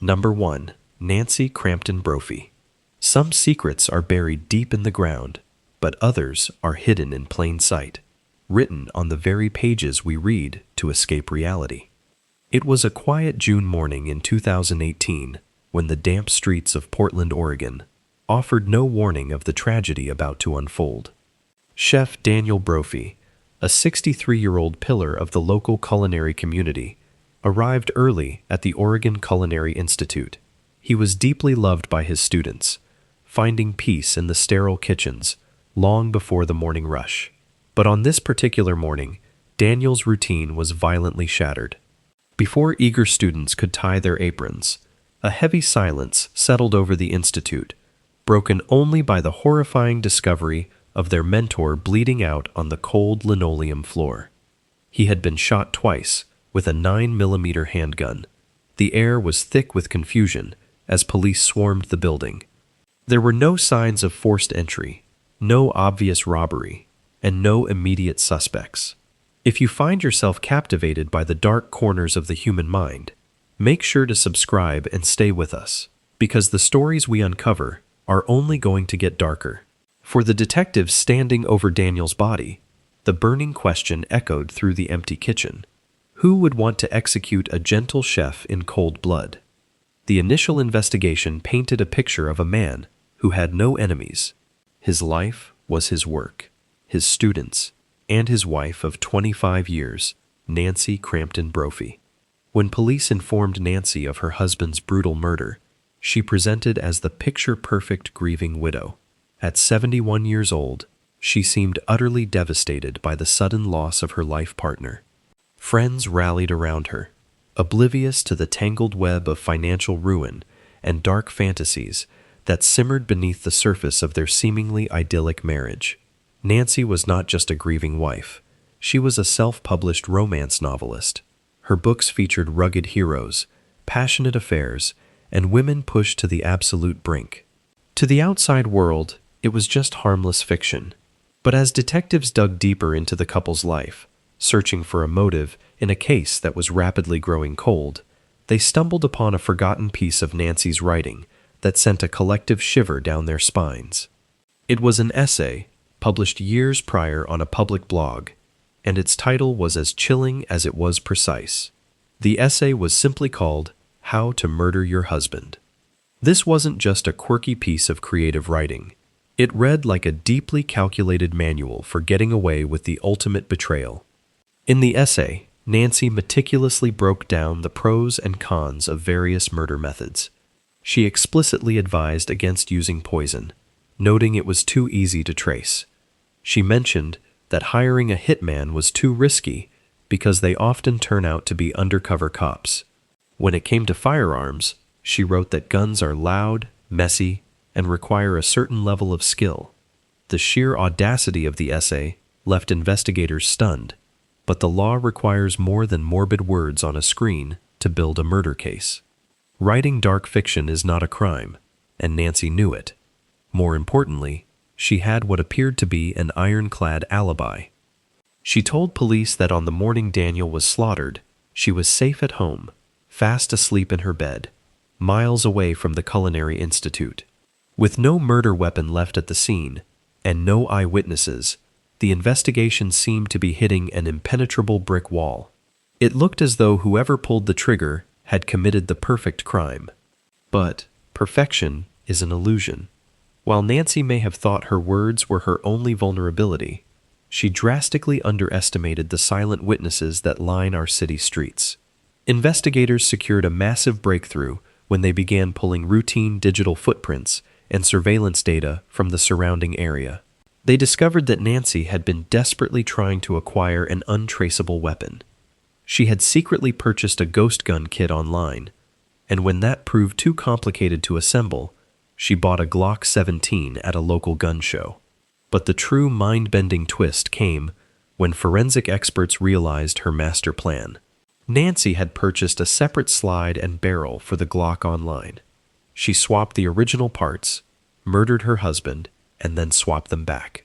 Number 1. Nancy Crampton Brophy. Some secrets are buried deep in the ground, but others are hidden in plain sight, written on the very pages we read to escape reality. It was a quiet June morning in 2018 when the damp streets of Portland, Oregon, offered no warning of the tragedy about to unfold. Chef Daniel Brophy, a 63-year-old pillar of the local culinary community, arrived early at the Oregon Culinary Institute. He was deeply loved by his students, finding peace in the sterile kitchens long before the morning rush. But on this particular morning, Daniel's routine was violently shattered. Before eager students could tie their aprons, a heavy silence settled over the institute, broken only by the horrifying discovery of their mentor bleeding out on the cold linoleum floor. He had been shot twice with a 9mm handgun. The air was thick with confusion as police swarmed the building. There were no signs of forced entry, no obvious robbery, and no immediate suspects. If you find yourself captivated by the dark corners of the human mind, make sure to subscribe and stay with us, because the stories we uncover are only going to get darker. For the detectives standing over Daniel's body, the burning question echoed through the empty kitchen. Who would want to execute a gentle chef in cold blood? The initial investigation painted a picture of a man who had no enemies. His life was his work, his students, and his wife of 25 years, Nancy Crampton Brophy. When police informed Nancy of her husband's brutal murder, she presented as the picture-perfect grieving widow. At 71 years old, she seemed utterly devastated by the sudden loss of her life partner. Friends rallied around her, oblivious to the tangled web of financial ruin and dark fantasies that simmered beneath the surface of their seemingly idyllic marriage. Nancy was not just a grieving wife. She was a self-published romance novelist. Her books featured rugged heroes, passionate affairs, and women pushed to the absolute brink. To the outside world, it was just harmless fiction. But as detectives dug deeper into the couple's life, searching for a motive in a case that was rapidly growing cold, they stumbled upon a forgotten piece of Nancy's writing that sent a collective shiver down their spines. It was an essay published years prior on a public blog, and its title was as chilling as it was precise. The essay was simply called How to Murder Your Husband. This wasn't just a quirky piece of creative writing. It read like a deeply calculated manual for getting away with the ultimate betrayal. In the essay, Nancy meticulously broke down the pros and cons of various murder methods. She explicitly advised against using poison, noting it was too easy to trace. She mentioned that hiring a hitman was too risky because they often turn out to be undercover cops. When it came to firearms, she wrote that guns are loud, messy, and require a certain level of skill. The sheer audacity of the essay left investigators stunned, but the law requires more than morbid words on a screen to build a murder case. Writing dark fiction is not a crime, and Nancy knew it. More importantly, she had what appeared to be an ironclad alibi. She told police that on the morning Daniel was slaughtered, she was safe at home, fast asleep in her bed, miles away from the Culinary Institute. With no murder weapon left at the scene, and no eyewitnesses, the investigation seemed to be hitting an impenetrable brick wall. It looked as though whoever pulled the trigger had committed the perfect crime. But perfection is an illusion. While Nancy may have thought her words were her only vulnerability, she drastically underestimated the silent witnesses that line our city streets. Investigators secured a massive breakthrough when they began pulling routine digital footprints and surveillance data from the surrounding area. They discovered that Nancy had been desperately trying to acquire an untraceable weapon. She had secretly purchased a ghost gun kit online, and when that proved too complicated to assemble, she bought a Glock 17 at a local gun show. But the true mind-bending twist came when forensic experts realized her master plan. Nancy had purchased a separate slide and barrel for the Glock online. She swapped the original parts, murdered her husband, and then swapped them back.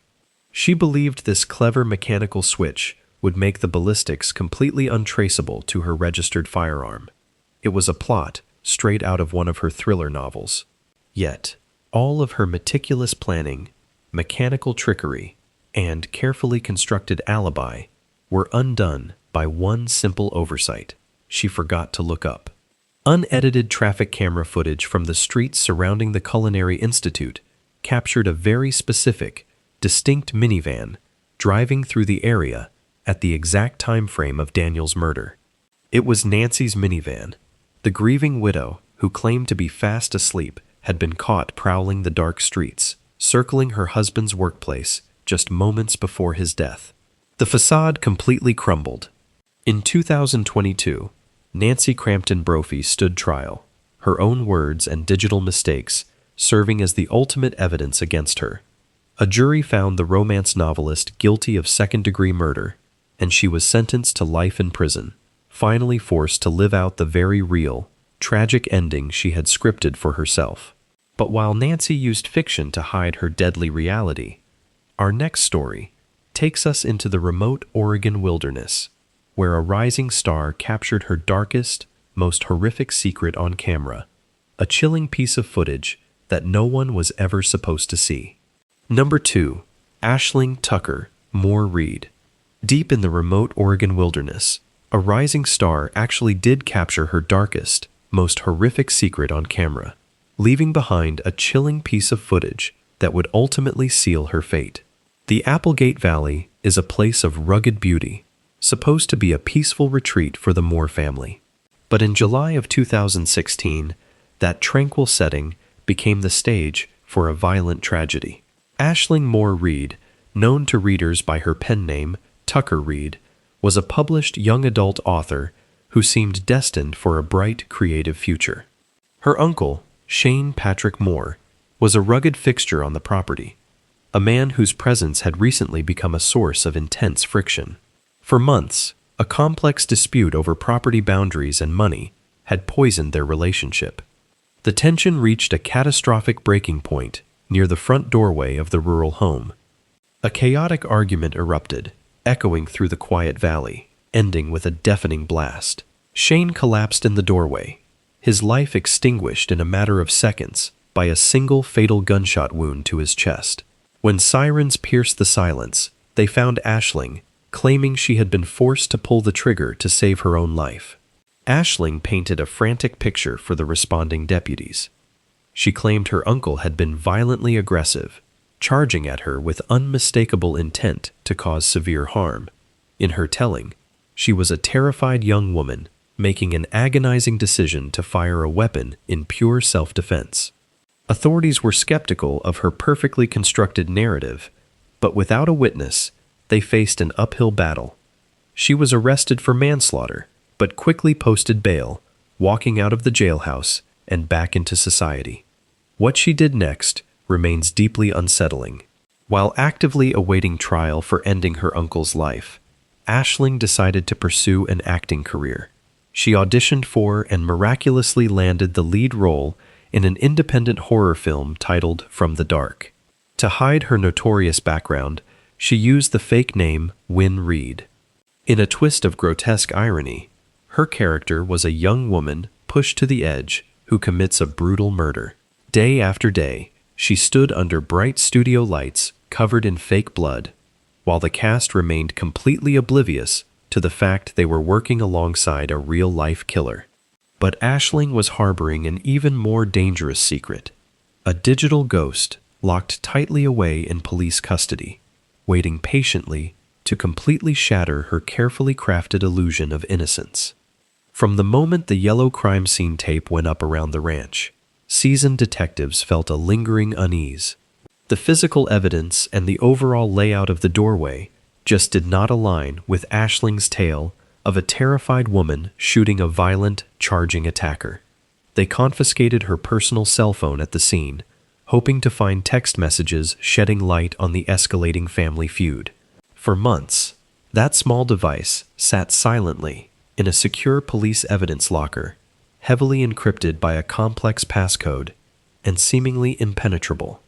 She believed this clever mechanical switch would make the ballistics completely untraceable to her registered firearm. It was a plot straight out of one of her thriller novels. Yet, all of her meticulous planning, mechanical trickery, and carefully constructed alibi were undone by one simple oversight. She forgot to look up. Unedited traffic camera footage from the streets surrounding the Culinary Institute captured a very specific, distinct minivan driving through the area at the exact time frame of Daniel's murder. It was Nancy's minivan. The grieving widow, who claimed to be fast asleep, had been caught prowling the dark streets, circling her husband's workplace just moments before his death. The facade completely crumbled. In 2022, Nancy Crampton Brophy stood trial, her own words and digital mistakes serving as the ultimate evidence against her. A jury found the romance novelist guilty of second-degree murder, and she was sentenced to life in prison, finally forced to live out the very real, tragic ending she had scripted for herself. But while Nancy used fiction to hide her deadly reality, our next story takes us into the remote Oregon wilderness, where a rising star captured her darkest, most horrific secret on camera, a chilling piece of footage that no one was ever supposed to see. Number 2. Aisling Tucker Moore Reed. Deep in the remote Oregon wilderness, a rising star actually did capture her darkest, most horrific secret on camera, leaving behind a chilling piece of footage that would ultimately seal her fate. The Applegate Valley is a place of rugged beauty, supposed to be a peaceful retreat for the Moore family. But in July of 2016, that tranquil setting became the stage for a violent tragedy. Aisling Moore Reed, known to readers by her pen name Tucker Reed, was a published young adult author who seemed destined for a bright, creative future. Her uncle, Shane Patrick Moore, was a rugged fixture on the property, a man whose presence had recently become a source of intense friction. For months, a complex dispute over property boundaries and money had poisoned their relationship. The tension reached a catastrophic breaking point near the front doorway of the rural home. A chaotic argument erupted, echoing through the quiet valley, ending with a deafening blast. Shane collapsed in the doorway, his life extinguished in a matter of seconds by a single fatal gunshot wound to his chest. When sirens pierced the silence, they found Aisling, claiming she had been forced to pull the trigger to save her own life. Aisling painted a frantic picture for the responding deputies. She claimed her uncle had been violently aggressive, charging at her with unmistakable intent to cause severe harm. In her telling, she was a terrified young woman making an agonizing decision to fire a weapon in pure self-defense. Authorities were skeptical of her perfectly constructed narrative, but without a witness, they faced an uphill battle. She was arrested for manslaughter, but quickly posted bail, walking out of the jailhouse and back into society. What she did next remains deeply unsettling. While actively awaiting trial for ending her uncle's life, Aisling decided to pursue an acting career. She auditioned for and miraculously landed the lead role in an independent horror film titled From the Dark. To hide her notorious background, she used the fake name Wynne Reed. In a twist of grotesque irony, her character was a young woman pushed to the edge who commits a brutal murder. Day after day, she stood under bright studio lights covered in fake blood, while the cast remained completely oblivious to the fact they were working alongside a real-life killer. But Aisling was harboring an even more dangerous secret, a digital ghost locked tightly away in police custody, waiting patiently to completely shatter her carefully crafted illusion of innocence. From the moment the yellow crime scene tape went up around the ranch, seasoned detectives felt a lingering unease. The physical evidence and the overall layout of the doorway just did not align with Aisling's tale of a terrified woman shooting a violent, charging attacker. They confiscated her personal cell phone at the scene, hoping to find text messages shedding light on the escalating family feud. For months, that small device sat silently in a secure police evidence locker, heavily encrypted by a complex passcode and seemingly impenetrable.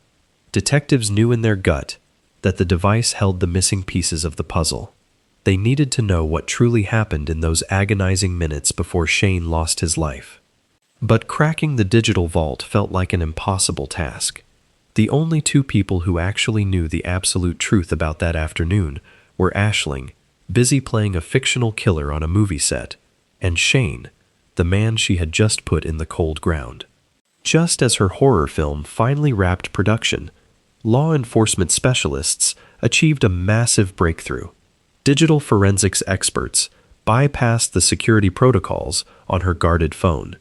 Detectives knew in their gut that the device held the missing pieces of the puzzle. They needed to know what truly happened in those agonizing minutes before Shane lost his life. But cracking the digital vault felt like an impossible task. The only two people who actually knew the absolute truth about that afternoon were Aisling, busy playing a fictional killer on a movie set, and Shane, the man she had just put in the cold ground. Just as her horror film finally wrapped production, law enforcement specialists achieved a massive breakthrough. Digital forensics experts bypassed the security protocols on her guarded phone.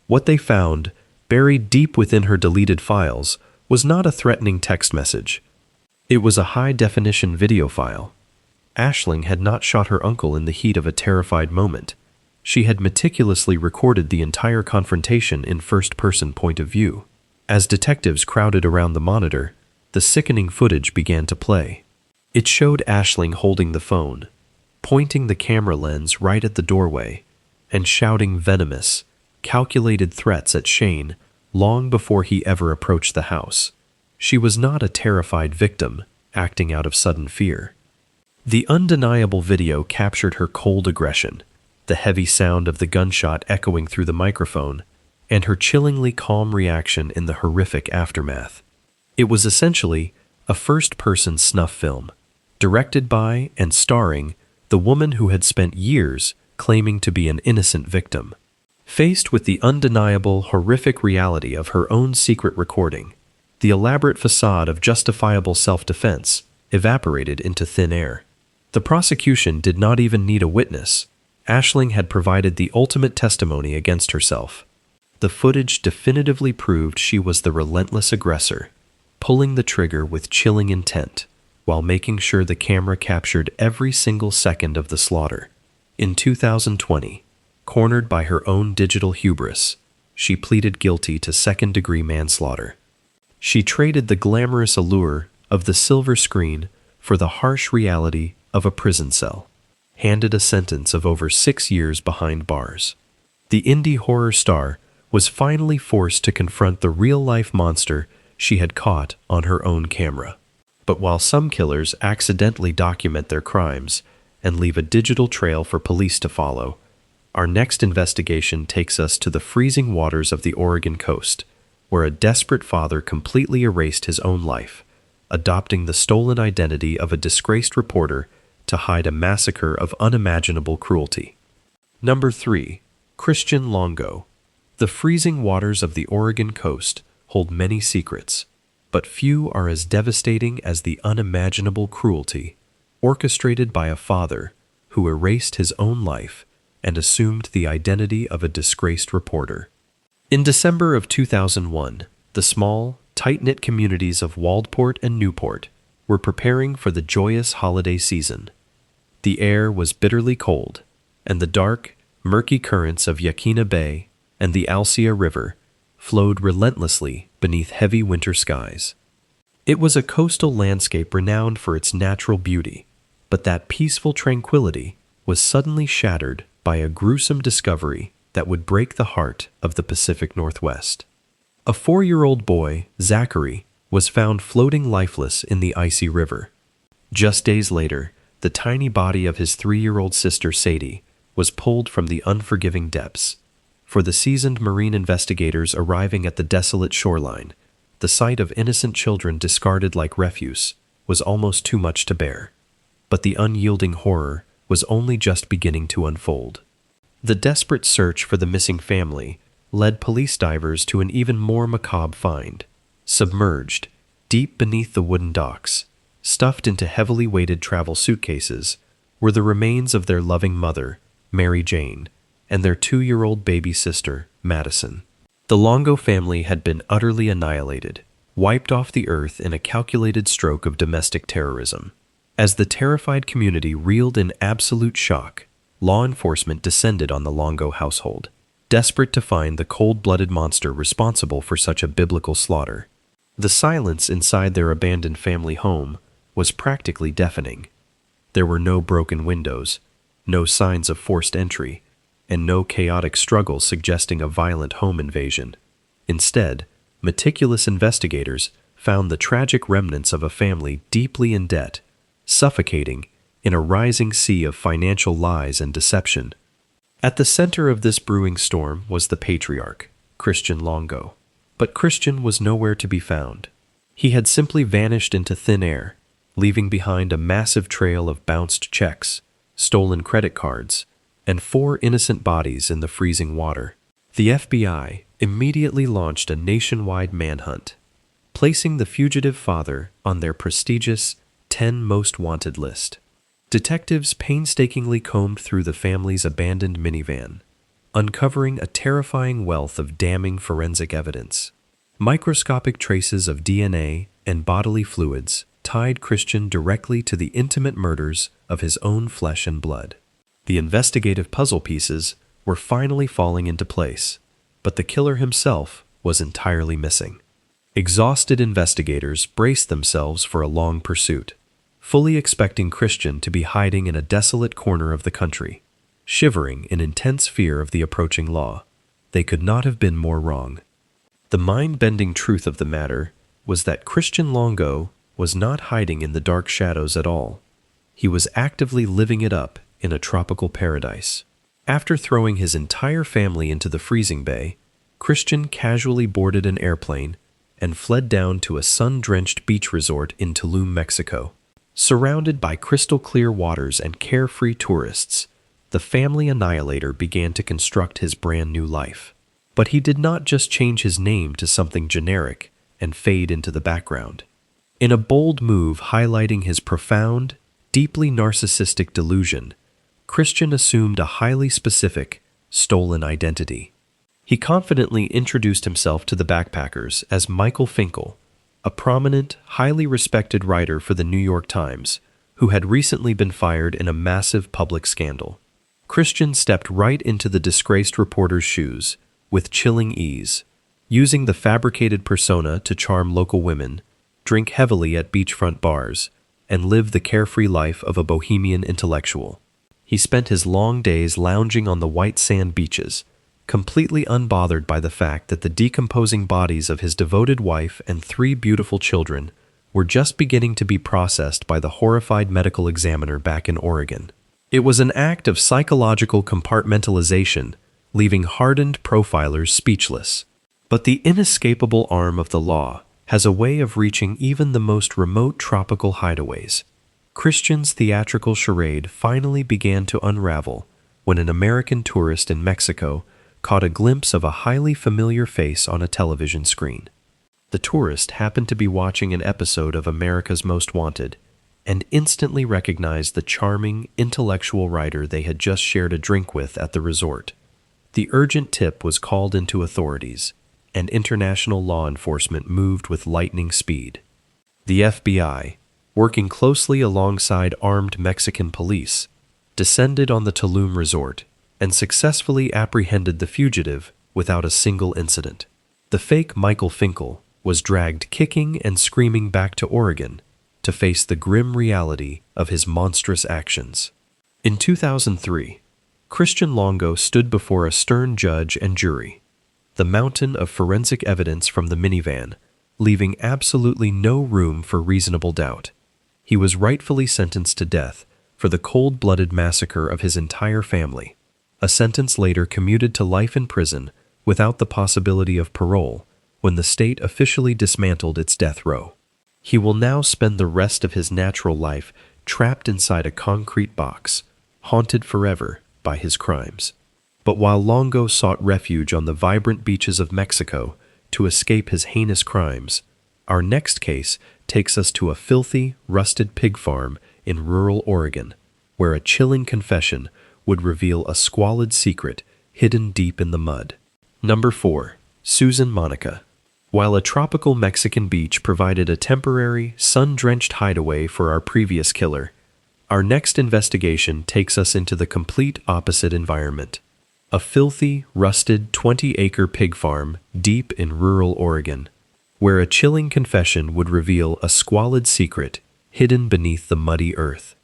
What they found, buried deep within her deleted files, was not a threatening text message. It was a high-definition video file. Aisling had not shot her uncle in the heat of a terrified moment. She had meticulously recorded the entire confrontation in first-person point of view. As detectives crowded around the monitor, the sickening footage began to play. It showed Aisling holding the phone, pointing the camera lens right at the doorway, and shouting venomous, calculated threats at Shane long before he ever approached the house. She was not a terrified victim acting out of sudden fear. The undeniable video captured her cold aggression, the heavy sound of the gunshot echoing through the microphone, and her chillingly calm reaction in the horrific aftermath. It was essentially a first-person snuff film, directed by and starring the woman who had spent years claiming to be an innocent victim. Faced with the undeniable, horrific reality of her own secret recording, the elaborate facade of justifiable self-defense evaporated into thin air. The prosecution did not even need a witness. Aisling had provided the ultimate testimony against herself. The footage definitively proved she was the relentless aggressor, pulling the trigger with chilling intent, while making sure the camera captured every single second of the slaughter. In 2020, cornered by her own digital hubris, she pleaded guilty to second-degree manslaughter. She traded the glamorous allure of the silver screen for the harsh reality of a prison cell, handed a sentence of over 6 years behind bars. The indie horror star was finally forced to confront the real-life monster she had caught on her own camera. But while some killers accidentally document their crimes and leave a digital trail for police to follow, our next investigation takes us to the freezing waters of the Oregon coast, where a desperate father completely erased his own life, adopting the stolen identity of a disgraced reporter to hide a massacre of unimaginable cruelty. Number 3. Christian Longo. The freezing waters of the Oregon coast hold many secrets, but few are as devastating as the unimaginable cruelty orchestrated by a father who erased his own life and assumed the identity of a disgraced reporter. In December of 2001, the small, tight-knit communities of Waldport and Newport were preparing for the joyous holiday season. The air was bitterly cold, and the dark, murky currents of Yaquina Bay and the Alsea River flowed relentlessly beneath heavy winter skies. It was a coastal landscape renowned for its natural beauty, but that peaceful tranquility was suddenly shattered by a gruesome discovery that would break the heart of the Pacific Northwest. A 4-year-old boy, Zachary, was found floating lifeless in the icy river. Just days later, the tiny body of his 3-year-old sister, Sadie, was pulled from the unforgiving depths. For the seasoned marine investigators arriving at the desolate shoreline, the sight of innocent children discarded like refuse was almost too much to bear. But the unyielding horror was only just beginning to unfold. The desperate search for the missing family led police divers to an even more macabre find. Submerged, deep beneath the wooden docks, stuffed into heavily weighted travel suitcases, were the remains of their loving mother, Mary Jane, and their 2-year-old baby sister, Madison. The Longo family had been utterly annihilated, wiped off the earth in a calculated stroke of domestic terrorism. As the terrified community reeled in absolute shock, law enforcement descended on the Longo household, desperate to find the cold-blooded monster responsible for such a biblical slaughter. The silence inside their abandoned family home was practically deafening. There were no broken windows, no signs of forced entry, and no chaotic struggles suggesting a violent home invasion. Instead, meticulous investigators found the tragic remnants of a family deeply in debt, suffocating in a rising sea of financial lies and deception. At the center of this brewing storm was the patriarch, Christian Longo. But Christian was nowhere to be found. He had simply vanished into thin air, leaving behind a massive trail of bounced checks, stolen credit cards, and 4 innocent bodies in the freezing water. The FBI immediately launched a nationwide manhunt, placing the fugitive father on their prestigious 10 Most Wanted list. Detectives painstakingly combed through the family's abandoned minivan, uncovering a terrifying wealth of damning forensic evidence. Microscopic traces of DNA and bodily fluids tied Christian directly to the intimate murders of his own flesh and blood. The investigative puzzle pieces were finally falling into place, but the killer himself was entirely missing. Exhausted investigators braced themselves for a long pursuit, fully expecting Christian to be hiding in a desolate corner of the country, shivering in intense fear of the approaching law. They could not have been more wrong. The mind-bending truth of the matter was that Christian Longo was not hiding in the dark shadows at all. He was actively living it up in a tropical paradise. After throwing his entire family into the freezing bay, Christian casually boarded an airplane and fled down to a sun-drenched beach resort in Tulum, Mexico. Surrounded by crystal-clear waters and carefree tourists, the family annihilator began to construct his brand-new life. But he did not just change his name to something generic and fade into the background. In a bold move highlighting his profound, deeply narcissistic delusion, Christian assumed a highly specific, stolen identity. He confidently introduced himself to the backpackers as Michael Finkel, a prominent, highly respected writer for the New York Times, who had recently been fired in a massive public scandal. Christian stepped right into the disgraced reporter's shoes, with chilling ease, using the fabricated persona to charm local women, drink heavily at beachfront bars, and live the carefree life of a bohemian intellectual. He spent his long days lounging on the white sand beaches, completely unbothered by the fact that the decomposing bodies of his devoted wife and 3 beautiful children were just beginning to be processed by the horrified medical examiner back in Oregon. It was an act of psychological compartmentalization, leaving hardened profilers speechless. But the inescapable arm of the law has a way of reaching even the most remote tropical hideaways. Christian's theatrical charade finally began to unravel when an American tourist in Mexico caught a glimpse of a highly familiar face on a television screen. The tourist happened to be watching an episode of America's Most Wanted and instantly recognized the charming, intellectual writer they had just shared a drink with at the resort. The urgent tip was called into authorities, and international law enforcement moved with lightning speed. The FBI, working closely alongside armed Mexican police, descended on the Tulum resort and successfully apprehended the fugitive without a single incident. The fake Michael Finkel was dragged kicking and screaming back to Oregon to face the grim reality of his monstrous actions. In 2003, Christian Longo stood before a stern judge and jury, the mountain of forensic evidence from the minivan, leaving absolutely no room for reasonable doubt. He was rightfully sentenced to death for the cold-blooded massacre of his entire family, a sentence later commuted to life in prison without the possibility of parole when the state officially dismantled its death row. He will now spend the rest of his natural life trapped inside a concrete box, haunted forever by his crimes. But while Longo sought refuge on the vibrant beaches of Mexico to escape his heinous crimes, our next case takes us to a filthy, rusted pig farm in rural Oregon, where a chilling confession would reveal a squalid secret hidden deep in the mud. Number 4. Susan Monica. While a tropical Mexican beach provided a temporary, sun-drenched hideaway for our previous killer, our next investigation takes us into the complete opposite environment. A filthy, rusted 20-acre pig farm deep in rural Oregon, where a chilling confession would reveal a squalid secret hidden beneath the muddy earth.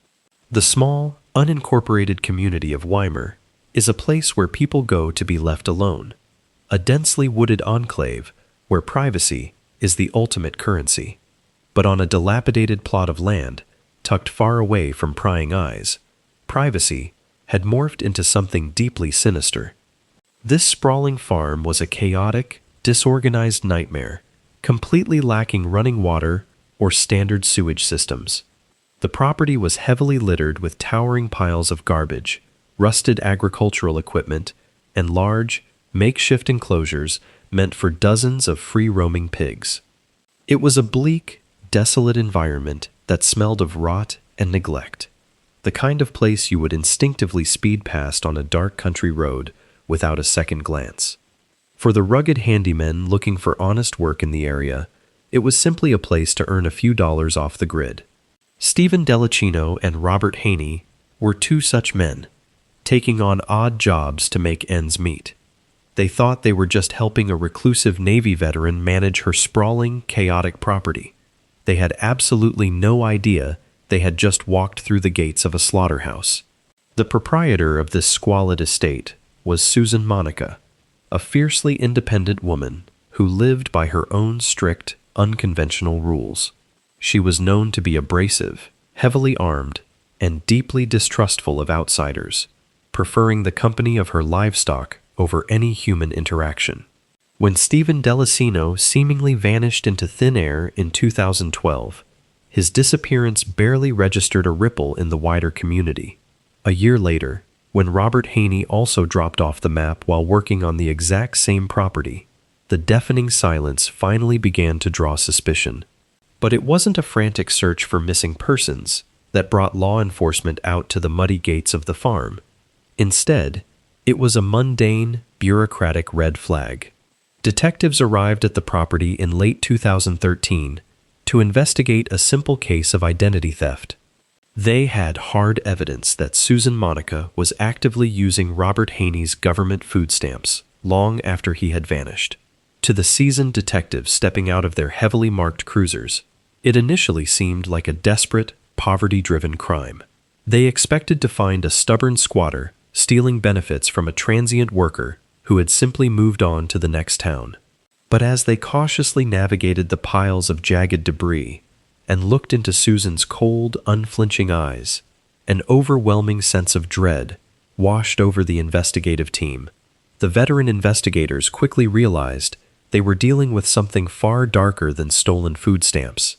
The small, unincorporated community of Weimar is a place where people go to be left alone, a densely wooded enclave where privacy is the ultimate currency. But on a dilapidated plot of land, tucked far away from prying eyes, privacy had morphed into something deeply sinister. This sprawling farm was a chaotic, disorganized nightmare, completely lacking running water or standard sewage systems. The property was heavily littered with towering piles of garbage, rusted agricultural equipment, and large, makeshift enclosures meant for dozens of free-roaming pigs. It was a bleak, desolate environment that smelled of rot and neglect, the kind of place you would instinctively speed past on a dark country road without a second glance. For the rugged handymen looking for honest work in the area, it was simply a place to earn a few dollars off the grid. Stephen Delacino and Robert Haney were two such men, taking on odd jobs to make ends meet. They thought they were just helping a reclusive Navy veteran manage her sprawling, chaotic property. They had absolutely no idea they had just walked through the gates of a slaughterhouse. The proprietor of this squalid estate was Susan Monica, a fiercely independent woman who lived by her own strict, unconventional rules. She was known to be abrasive, heavily armed, and deeply distrustful of outsiders, preferring the company of her livestock over any human interaction. When Stephen Delacino seemingly vanished into thin air in 2012, his disappearance barely registered a ripple in the wider community. A year later, when Robert Haney also dropped off the map while working on the exact same property, the deafening silence finally began to draw suspicion. But it wasn't a frantic search for missing persons that brought law enforcement out to the muddy gates of the farm. Instead, it was a mundane, bureaucratic red flag. Detectives arrived at the property in late 2013 to investigate a simple case of identity theft. They had hard evidence that Susan Monica was actively using Robert Haney's government food stamps long after he had vanished. To the seasoned detectives stepping out of their heavily marked cruisers, it initially seemed like a desperate, poverty-driven crime. They expected to find a stubborn squatter stealing benefits from a transient worker who had simply moved on to the next town. But as they cautiously navigated the piles of jagged debris and looked into Susan's cold, unflinching eyes, an overwhelming sense of dread washed over the investigative team. The veteran investigators quickly realized they were dealing with something far darker than stolen food stamps.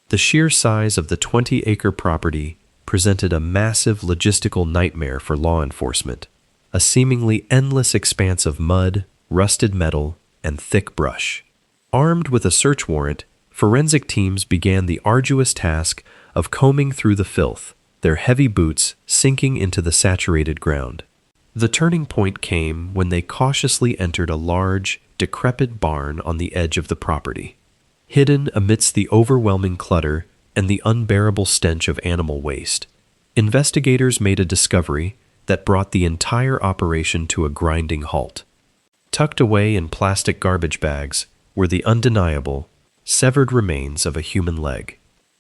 The sheer size of the 20-acre property presented a massive logistical nightmare for law enforcement, a seemingly endless expanse of mud, rusted metal, and thick brush. Armed with a search warrant, forensic teams began the arduous task of combing through the filth, their heavy boots sinking into the saturated ground. The turning point came when they cautiously entered a large, decrepit barn on the edge of the property. Hidden amidst the overwhelming clutter and the unbearable stench of animal waste, investigators made a discovery that brought the entire operation to a grinding halt. Tucked away in plastic garbage bags were the undeniable, severed remains of a human leg.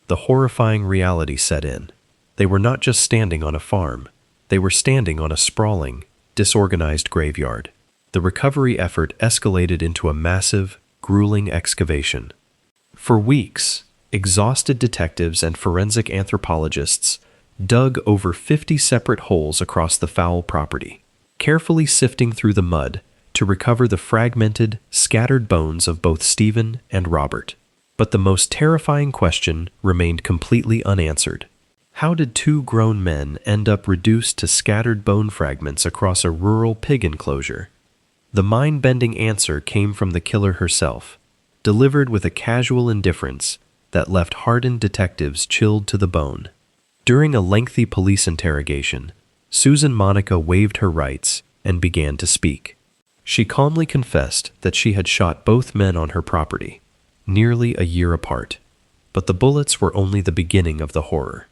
The horrifying reality set in. They were not just standing on a farm, they were standing on a sprawling, disorganized graveyard. The recovery effort escalated into a massive, grueling excavation. For weeks, exhausted detectives and forensic anthropologists dug over 50 separate holes across the foul property, carefully sifting through the mud to recover the fragmented, scattered bones of both Stephen and Robert. But the most terrifying question remained completely unanswered. How did two grown men end up reduced to scattered bone fragments across a rural pig enclosure? The mind-bending answer came from the killer herself, delivered with a casual indifference that left hardened detectives chilled to the bone. During a lengthy police interrogation, Susan Monica waived her rights and began to speak. She calmly confessed that she had shot both men on her property, nearly a year apart, but the bullets were only the beginning of the horror.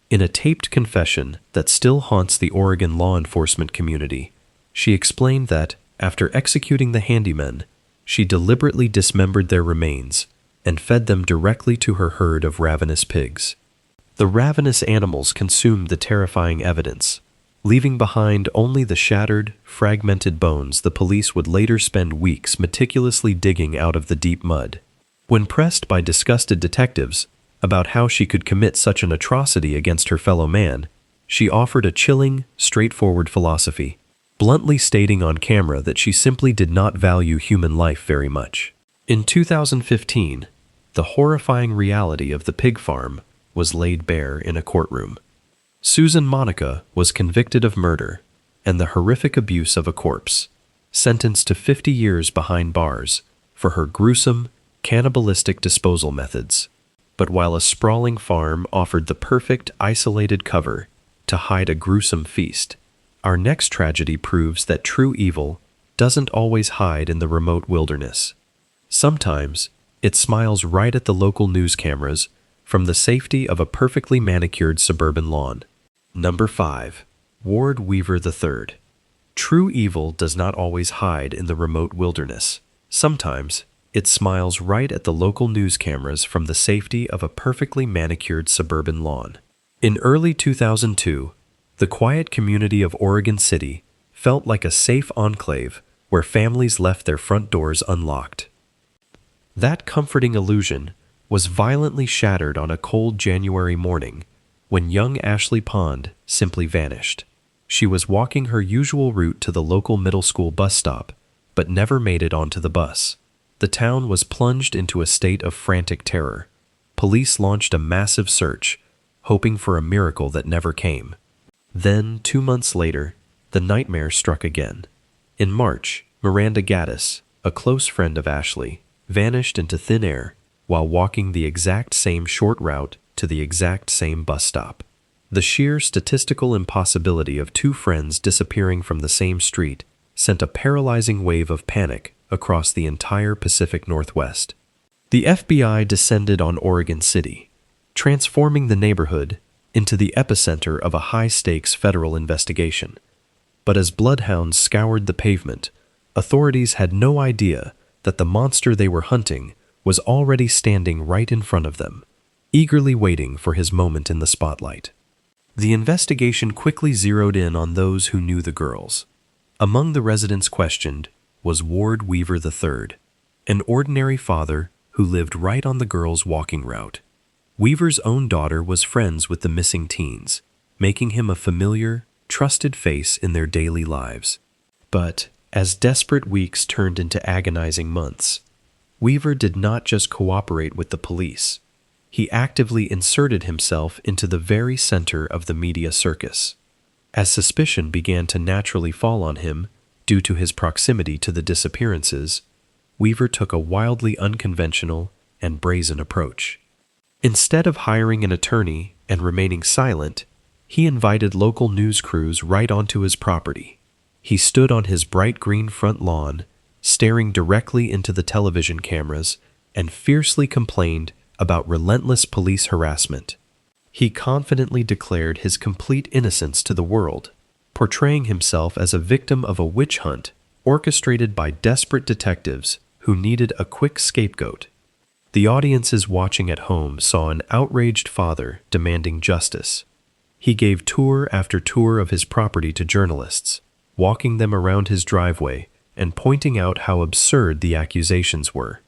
In a taped confession that still haunts the Oregon law enforcement community, she explained that, after executing the handymen, she deliberately dismembered their remains and fed them directly to her herd of ravenous pigs. The ravenous animals consumed the terrifying evidence, leaving behind only the shattered, fragmented bones the police would later spend weeks meticulously digging out of the deep mud. When pressed by disgusted detectives about how she could commit such an atrocity against her fellow man, she offered a chilling, straightforward philosophy. bluntly stating on camera that she simply did not value human life very much. In 2015, the horrifying reality of the pig farm was laid bare in a courtroom. Susan Monica was convicted of murder and the horrific abuse of a corpse, sentenced to 50 years behind bars for her gruesome, cannibalistic disposal methods. But while a sprawling farm offered the perfect isolated cover to hide a gruesome feast, our next tragedy proves that true evil doesn't always hide in the remote wilderness. Sometimes, it smiles right at the local news cameras from the safety of a perfectly manicured suburban lawn. Number 5. Ward Weaver III. True evil does not always hide in the remote wilderness. Sometimes, it smiles right at the local news cameras from the safety of a perfectly manicured suburban lawn. In early 2002, the quiet community of Oregon City felt like a safe enclave where families left their front doors unlocked. That comforting illusion was violently shattered on a cold January morning when young Ashley Pond simply vanished. She was walking her usual route to the local middle school bus stop, but never made it onto the bus. The town was plunged into a state of frantic terror. Police launched a massive search, hoping for a miracle that never came. Then, 2 months later, the nightmare struck again. In March, Miranda Gaddis, a close friend of Ashley, vanished into thin air while walking the exact same short route to the exact same bus stop. The sheer statistical impossibility of two friends disappearing from the same street sent a paralyzing wave of panic across the entire Pacific Northwest. The FBI descended on Oregon City, transforming the neighborhood into the epicenter of a high-stakes federal investigation. But as bloodhounds scoured the pavement, authorities had no idea that the monster they were hunting was already standing right in front of them, eagerly waiting for his moment in the spotlight. The investigation quickly zeroed in on those who knew the girls. Among the residents questioned was Ward Weaver III, an ordinary father who lived right on the girls' walking route. Weaver's own daughter was friends with the missing teens, making him a familiar, trusted face in their daily lives. But as desperate weeks turned into agonizing months, Weaver did not just cooperate with the police. He actively inserted himself into the very center of the media circus. As suspicion began to naturally fall on him due to his proximity to the disappearances, Weaver took a wildly unconventional and brazen approach. Instead of hiring an attorney and remaining silent, he invited local news crews right onto his property. He stood on his bright green front lawn, staring directly into the television cameras, and fiercely complained about relentless police harassment. He confidently declared his complete innocence to the world, portraying himself as a victim of a witch hunt orchestrated by desperate detectives who needed a quick scapegoat. The audiences watching at home saw an outraged father demanding justice. He gave tour after tour of his property to journalists, walking them around his driveway and pointing out how absurd the accusations were.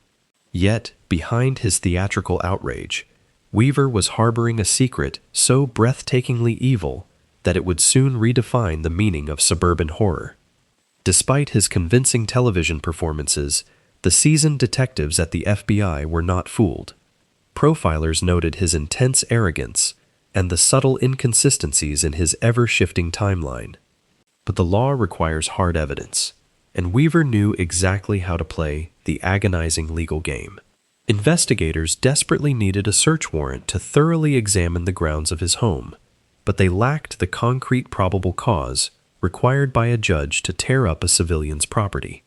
Yet, behind his theatrical outrage, Weaver was harboring a secret so breathtakingly evil that it would soon redefine the meaning of suburban horror. Despite his convincing television performances, the seasoned detectives at the FBI were not fooled. Profilers noted his intense arrogance and the subtle inconsistencies in his ever-shifting timeline. But the law requires hard evidence, and Weaver knew exactly how to play the agonizing legal game. Investigators desperately needed a search warrant to thoroughly examine the grounds of his home, but they lacked the concrete probable cause required by a judge to tear up a civilian's property.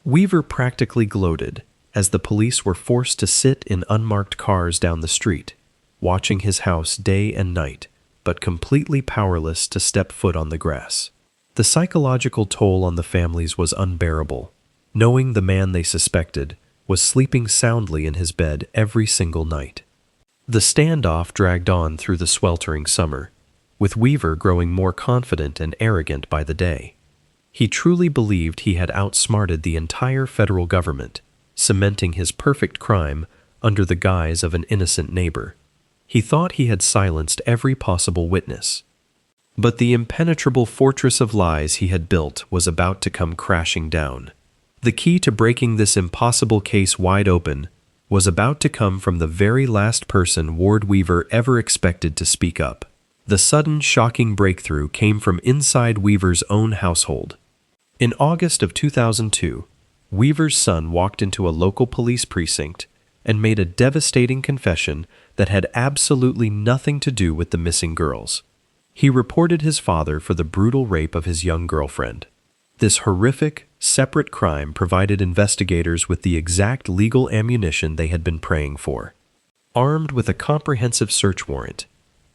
Weaver practically gloated as the police were forced to sit in unmarked cars down the street, watching his house day and night, but completely powerless to step foot on the grass. The psychological toll on the families was unbearable, knowing the man they suspected was sleeping soundly in his bed every single night. The standoff dragged on through the sweltering summer, with Weaver growing more confident and arrogant by the day. He truly believed he had outsmarted the entire federal government, cementing his perfect crime under the guise of an innocent neighbor. He thought he had silenced every possible witness. But the impenetrable fortress of lies he had built was about to come crashing down. The key to breaking this impossible case wide open was about to come from the very last person Ward Weaver ever expected to speak up. The sudden, shocking breakthrough came from inside Weaver's own household. In August of 2002, Weaver's son walked into a local police precinct and made a devastating confession that had absolutely nothing to do with the missing girls. He reported his father for the brutal rape of his young girlfriend. This horrific, separate crime provided investigators with the exact legal ammunition they had been praying for. Armed with a comprehensive search warrant,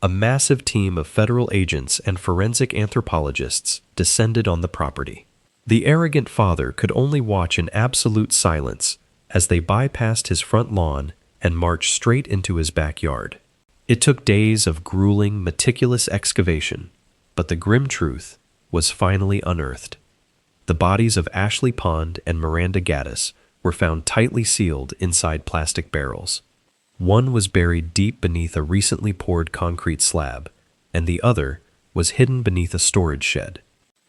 a massive team of federal agents and forensic anthropologists descended on the property. The arrogant father could only watch in absolute silence as they bypassed his front lawn and marched straight into his backyard. It took days of grueling, meticulous excavation, but the grim truth was finally unearthed. The bodies of Ashley Pond and Miranda Gaddis were found tightly sealed inside plastic barrels. One was buried deep beneath a recently poured concrete slab, and the other was hidden beneath a storage shed.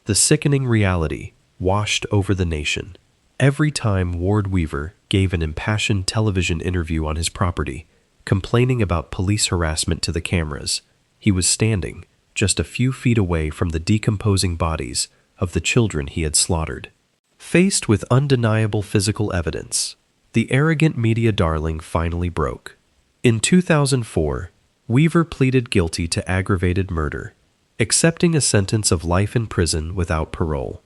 The sickening reality washed over the nation. Every time Ward Weaver gave an impassioned television interview on his property, complaining about police harassment to the cameras, he was standing just a few feet away from the decomposing bodies of the children he had slaughtered. Faced with undeniable physical evidence, the arrogant media darling finally broke. In 2004, Weaver pleaded guilty to aggravated murder, accepting a sentence of life in prison without parole.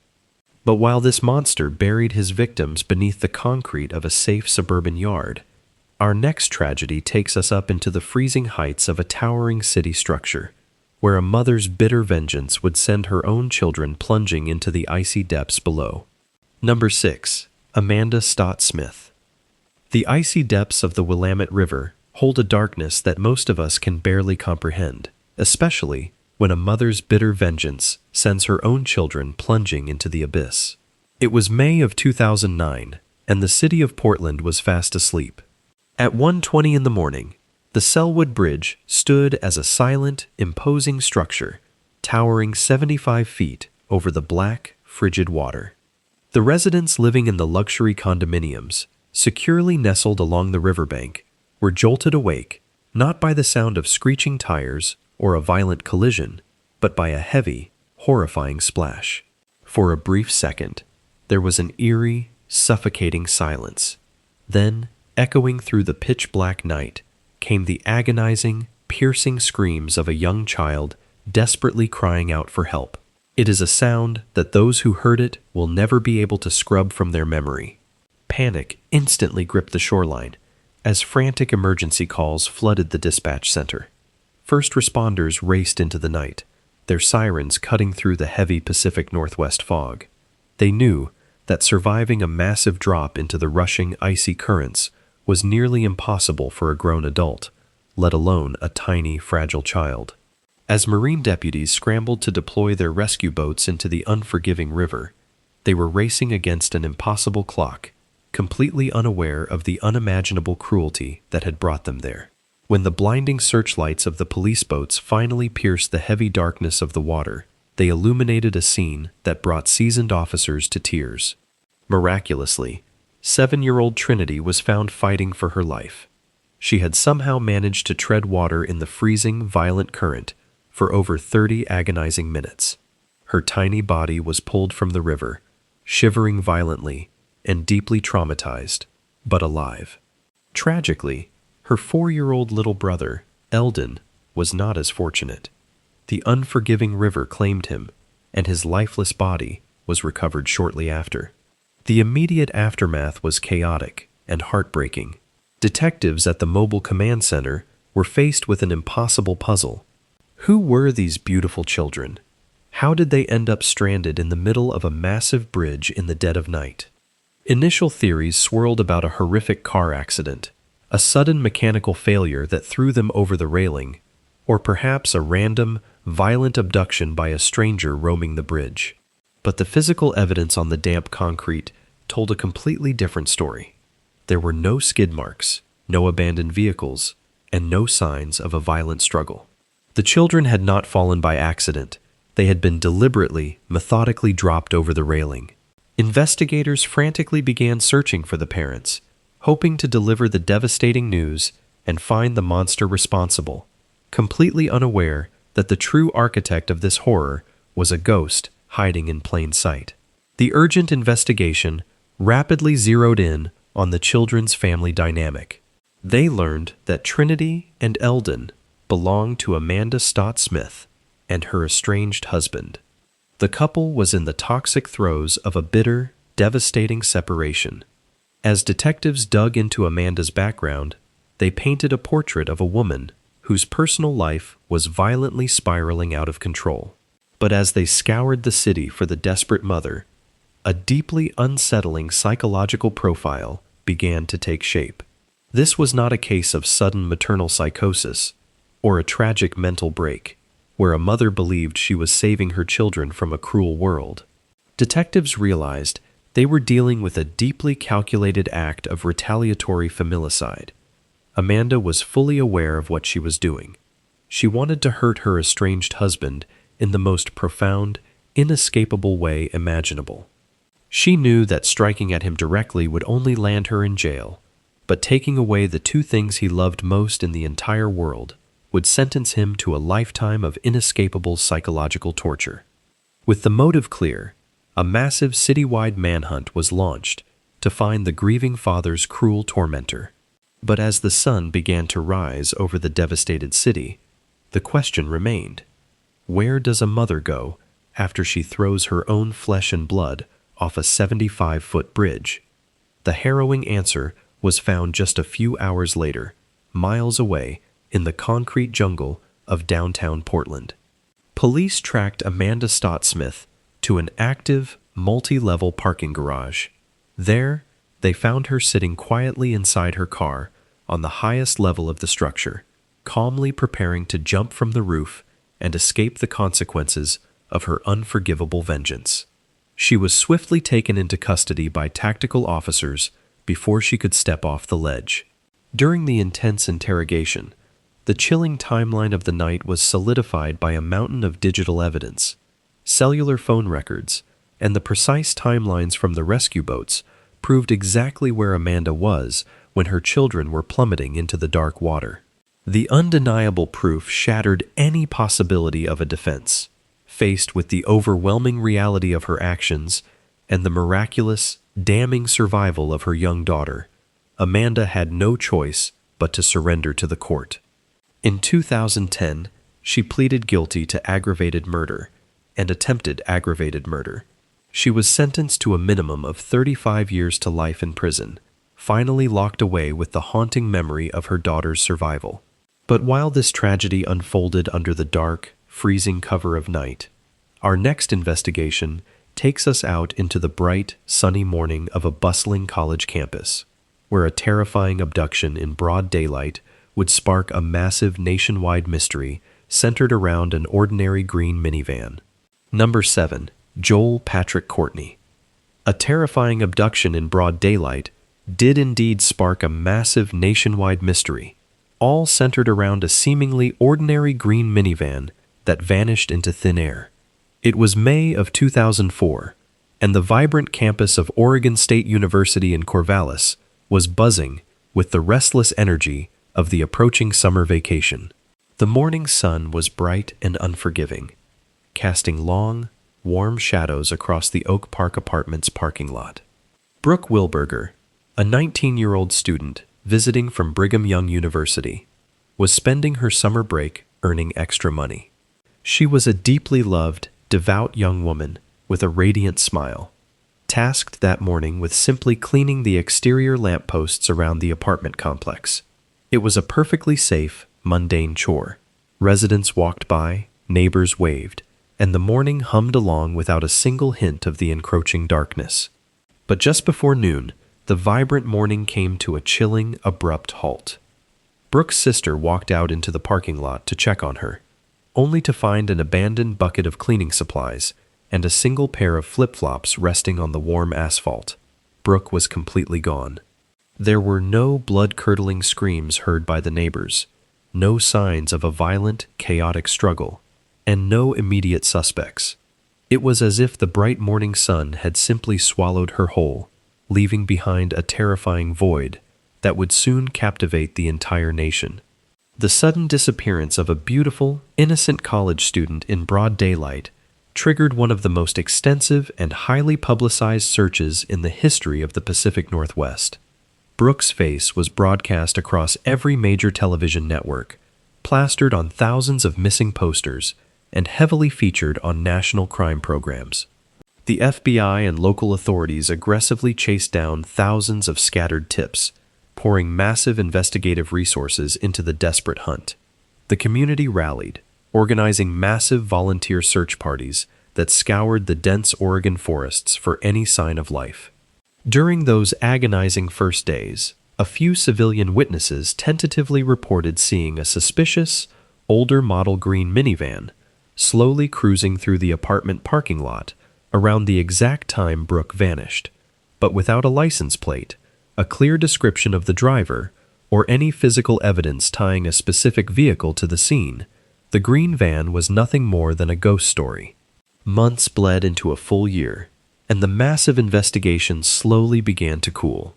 But while this monster buried his victims beneath the concrete of a safe suburban yard, our next tragedy takes us up into the freezing heights of a towering city structure, where a mother's bitter vengeance would send her own children plunging into the icy depths below. Number 6. Amanda Stott Smith. The icy depths of the Willamette River hold a darkness that most of us can barely comprehend, especially when a mother's bitter vengeance sends her own children plunging into the abyss. It was May of 2009, and the city of Portland was fast asleep. At 1:20 in the morning, the Sellwood Bridge stood as a silent, imposing structure, towering 75 feet over the black, frigid water. The residents living in the luxury condominiums, securely nestled along the riverbank, were jolted awake, not by the sound of screeching tires or a violent collision, but by a heavy, horrifying splash. For a brief second, there was an eerie, suffocating silence. Then, echoing through the pitch-black night, came the agonizing, piercing screams of a young child desperately crying out for help. It is a sound that those who heard it will never be able to scrub from their memory. Panic instantly gripped the shoreline as frantic emergency calls flooded the dispatch center. First responders raced into the night, their sirens cutting through the heavy Pacific Northwest fog. They knew that surviving a massive drop into the rushing, icy currents was nearly impossible for a grown adult, let alone a tiny, fragile child. As Marine deputies scrambled to deploy their rescue boats into the unforgiving river, they were racing against an impossible clock, completely unaware of the unimaginable cruelty that had brought them there. When the blinding searchlights of the police boats finally pierced the heavy darkness of the water, they illuminated a scene that brought seasoned officers to tears. Miraculously, 7-year-old Trinity was found fighting for her life. She had somehow managed to tread water in the freezing, violent current for over 30 agonizing minutes. Her tiny body was pulled from the river, shivering violently and deeply traumatized, but alive. Tragically, her 4-year-old little brother, Eldon, was not as fortunate. The unforgiving river claimed him, and his lifeless body was recovered shortly after. The immediate aftermath was chaotic and heartbreaking. Detectives at the Mobile Command Center were faced with an impossible puzzle. Who were these beautiful children? How did they end up stranded in the middle of a massive bridge in the dead of night? Initial theories swirled about a horrific car accident, a sudden mechanical failure that threw them over the railing, or perhaps a random, violent abduction by a stranger roaming the bridge. But the physical evidence on the damp concrete told a completely different story. There were no skid marks, no abandoned vehicles, and no signs of a violent struggle. The children had not fallen by accident. They had been deliberately, methodically dropped over the railing. Investigators frantically began searching for the parents, hoping to deliver the devastating news and find the monster responsible, completely unaware that the true architect of this horror was a ghost hiding in plain sight. The urgent investigation rapidly zeroed in on the children's family dynamic. They learned that Trinity and Eldon belonged to Amanda Stott Smith and her estranged husband. The couple was in the toxic throes of a bitter, devastating separation. As detectives dug into Amanda's background, they painted a portrait of a woman whose personal life was violently spiraling out of control. But as they scoured the city for the desperate mother, a deeply unsettling psychological profile began to take shape. This was not a case of sudden maternal psychosis or a tragic mental break, where a mother believed she was saving her children from a cruel world. Detectives realized they were dealing with a deeply calculated act of retaliatory familicide. Amanda was fully aware of what she was doing. She wanted to hurt her estranged husband in the most profound, inescapable way imaginable. She knew that striking at him directly would only land her in jail, but taking away the two things he loved most in the entire world would sentence him to a lifetime of inescapable psychological torture. With the motive clear, a massive citywide manhunt was launched to find the grieving father's cruel tormentor. But as the sun began to rise over the devastated city, the question remained: where does a mother go after she throws her own flesh and blood off a 75-foot bridge? The harrowing answer was found just a few hours later, miles away in the concrete jungle of downtown Portland. Police tracked Amanda Stott Smith to an active, multi-level parking garage. There, they found her sitting quietly inside her car on the highest level of the structure, calmly preparing to jump from the roof and escape the consequences of her unforgivable vengeance. She was swiftly taken into custody by tactical officers before she could step off the ledge. During the intense interrogation, the chilling timeline of the night was solidified by a mountain of digital evidence. Cellular phone records and the precise timelines from the rescue boats proved exactly where Amanda was when her children were plummeting into the dark water. The undeniable proof shattered any possibility of a defense. Faced with the overwhelming reality of her actions and the miraculous, damning survival of her young daughter, Amanda had no choice but to surrender to the court. In 2010, she pleaded guilty to aggravated murder and attempted aggravated murder. She was sentenced to a minimum of 35 years to life in prison, finally locked away with the haunting memory of her daughter's survival. But while this tragedy unfolded under the dark, freezing cover of night, our next investigation takes us out into the bright, sunny morning of a bustling college campus, where a terrifying abduction in broad daylight would spark a massive nationwide mystery centered around an ordinary green minivan. Number 7. Joel Patrick Courtney. A terrifying abduction in broad daylight did indeed spark a massive nationwide mystery, all centered around a seemingly ordinary green minivan that vanished into thin air. It was May of 2004, and the vibrant campus of Oregon State University in Corvallis was buzzing with the restless energy of the approaching summer vacation. The morning sun was bright and unforgiving, casting long, warm shadows across the Oak Park Apartments parking lot. Brooke Wilberger, a 19-year-old student visiting from Brigham Young University, was spending her summer break earning extra money. She was a deeply loved, devout young woman with a radiant smile, tasked that morning with simply cleaning the exterior lampposts around the apartment complex. It was a perfectly safe, mundane chore. Residents walked by, neighbors waved, and the morning hummed along without a single hint of the encroaching darkness. But just before noon, the vibrant morning came to a chilling, abrupt halt. Brooke's sister walked out into the parking lot to check on her, only to find an abandoned bucket of cleaning supplies and a single pair of flip-flops resting on the warm asphalt. Brooke was completely gone. There were no blood-curdling screams heard by the neighbors, no signs of a violent, chaotic struggle, and no immediate suspects. It was as if the bright morning sun had simply swallowed her whole, leaving behind a terrifying void that would soon captivate the entire nation. The sudden disappearance of a beautiful, innocent college student in broad daylight triggered one of the most extensive and highly publicized searches in the history of the Pacific Northwest. Brooke's face was broadcast across every major television network, plastered on thousands of missing posters, and heavily featured on national crime programs. The FBI and local authorities aggressively chased down thousands of scattered tips, pouring massive investigative resources into the desperate hunt. The community rallied, organizing massive volunteer search parties that scoured the dense Oregon forests for any sign of life. During those agonizing first days, a few civilian witnesses tentatively reported seeing a suspicious, older model green minivan slowly cruising through the apartment parking lot around the exact time Brooke vanished, but without a license plate, a clear description of the driver, or any physical evidence tying a specific vehicle to the scene. The green van was nothing more than a ghost story. Months bled into a full year, and the massive investigation slowly began to cool.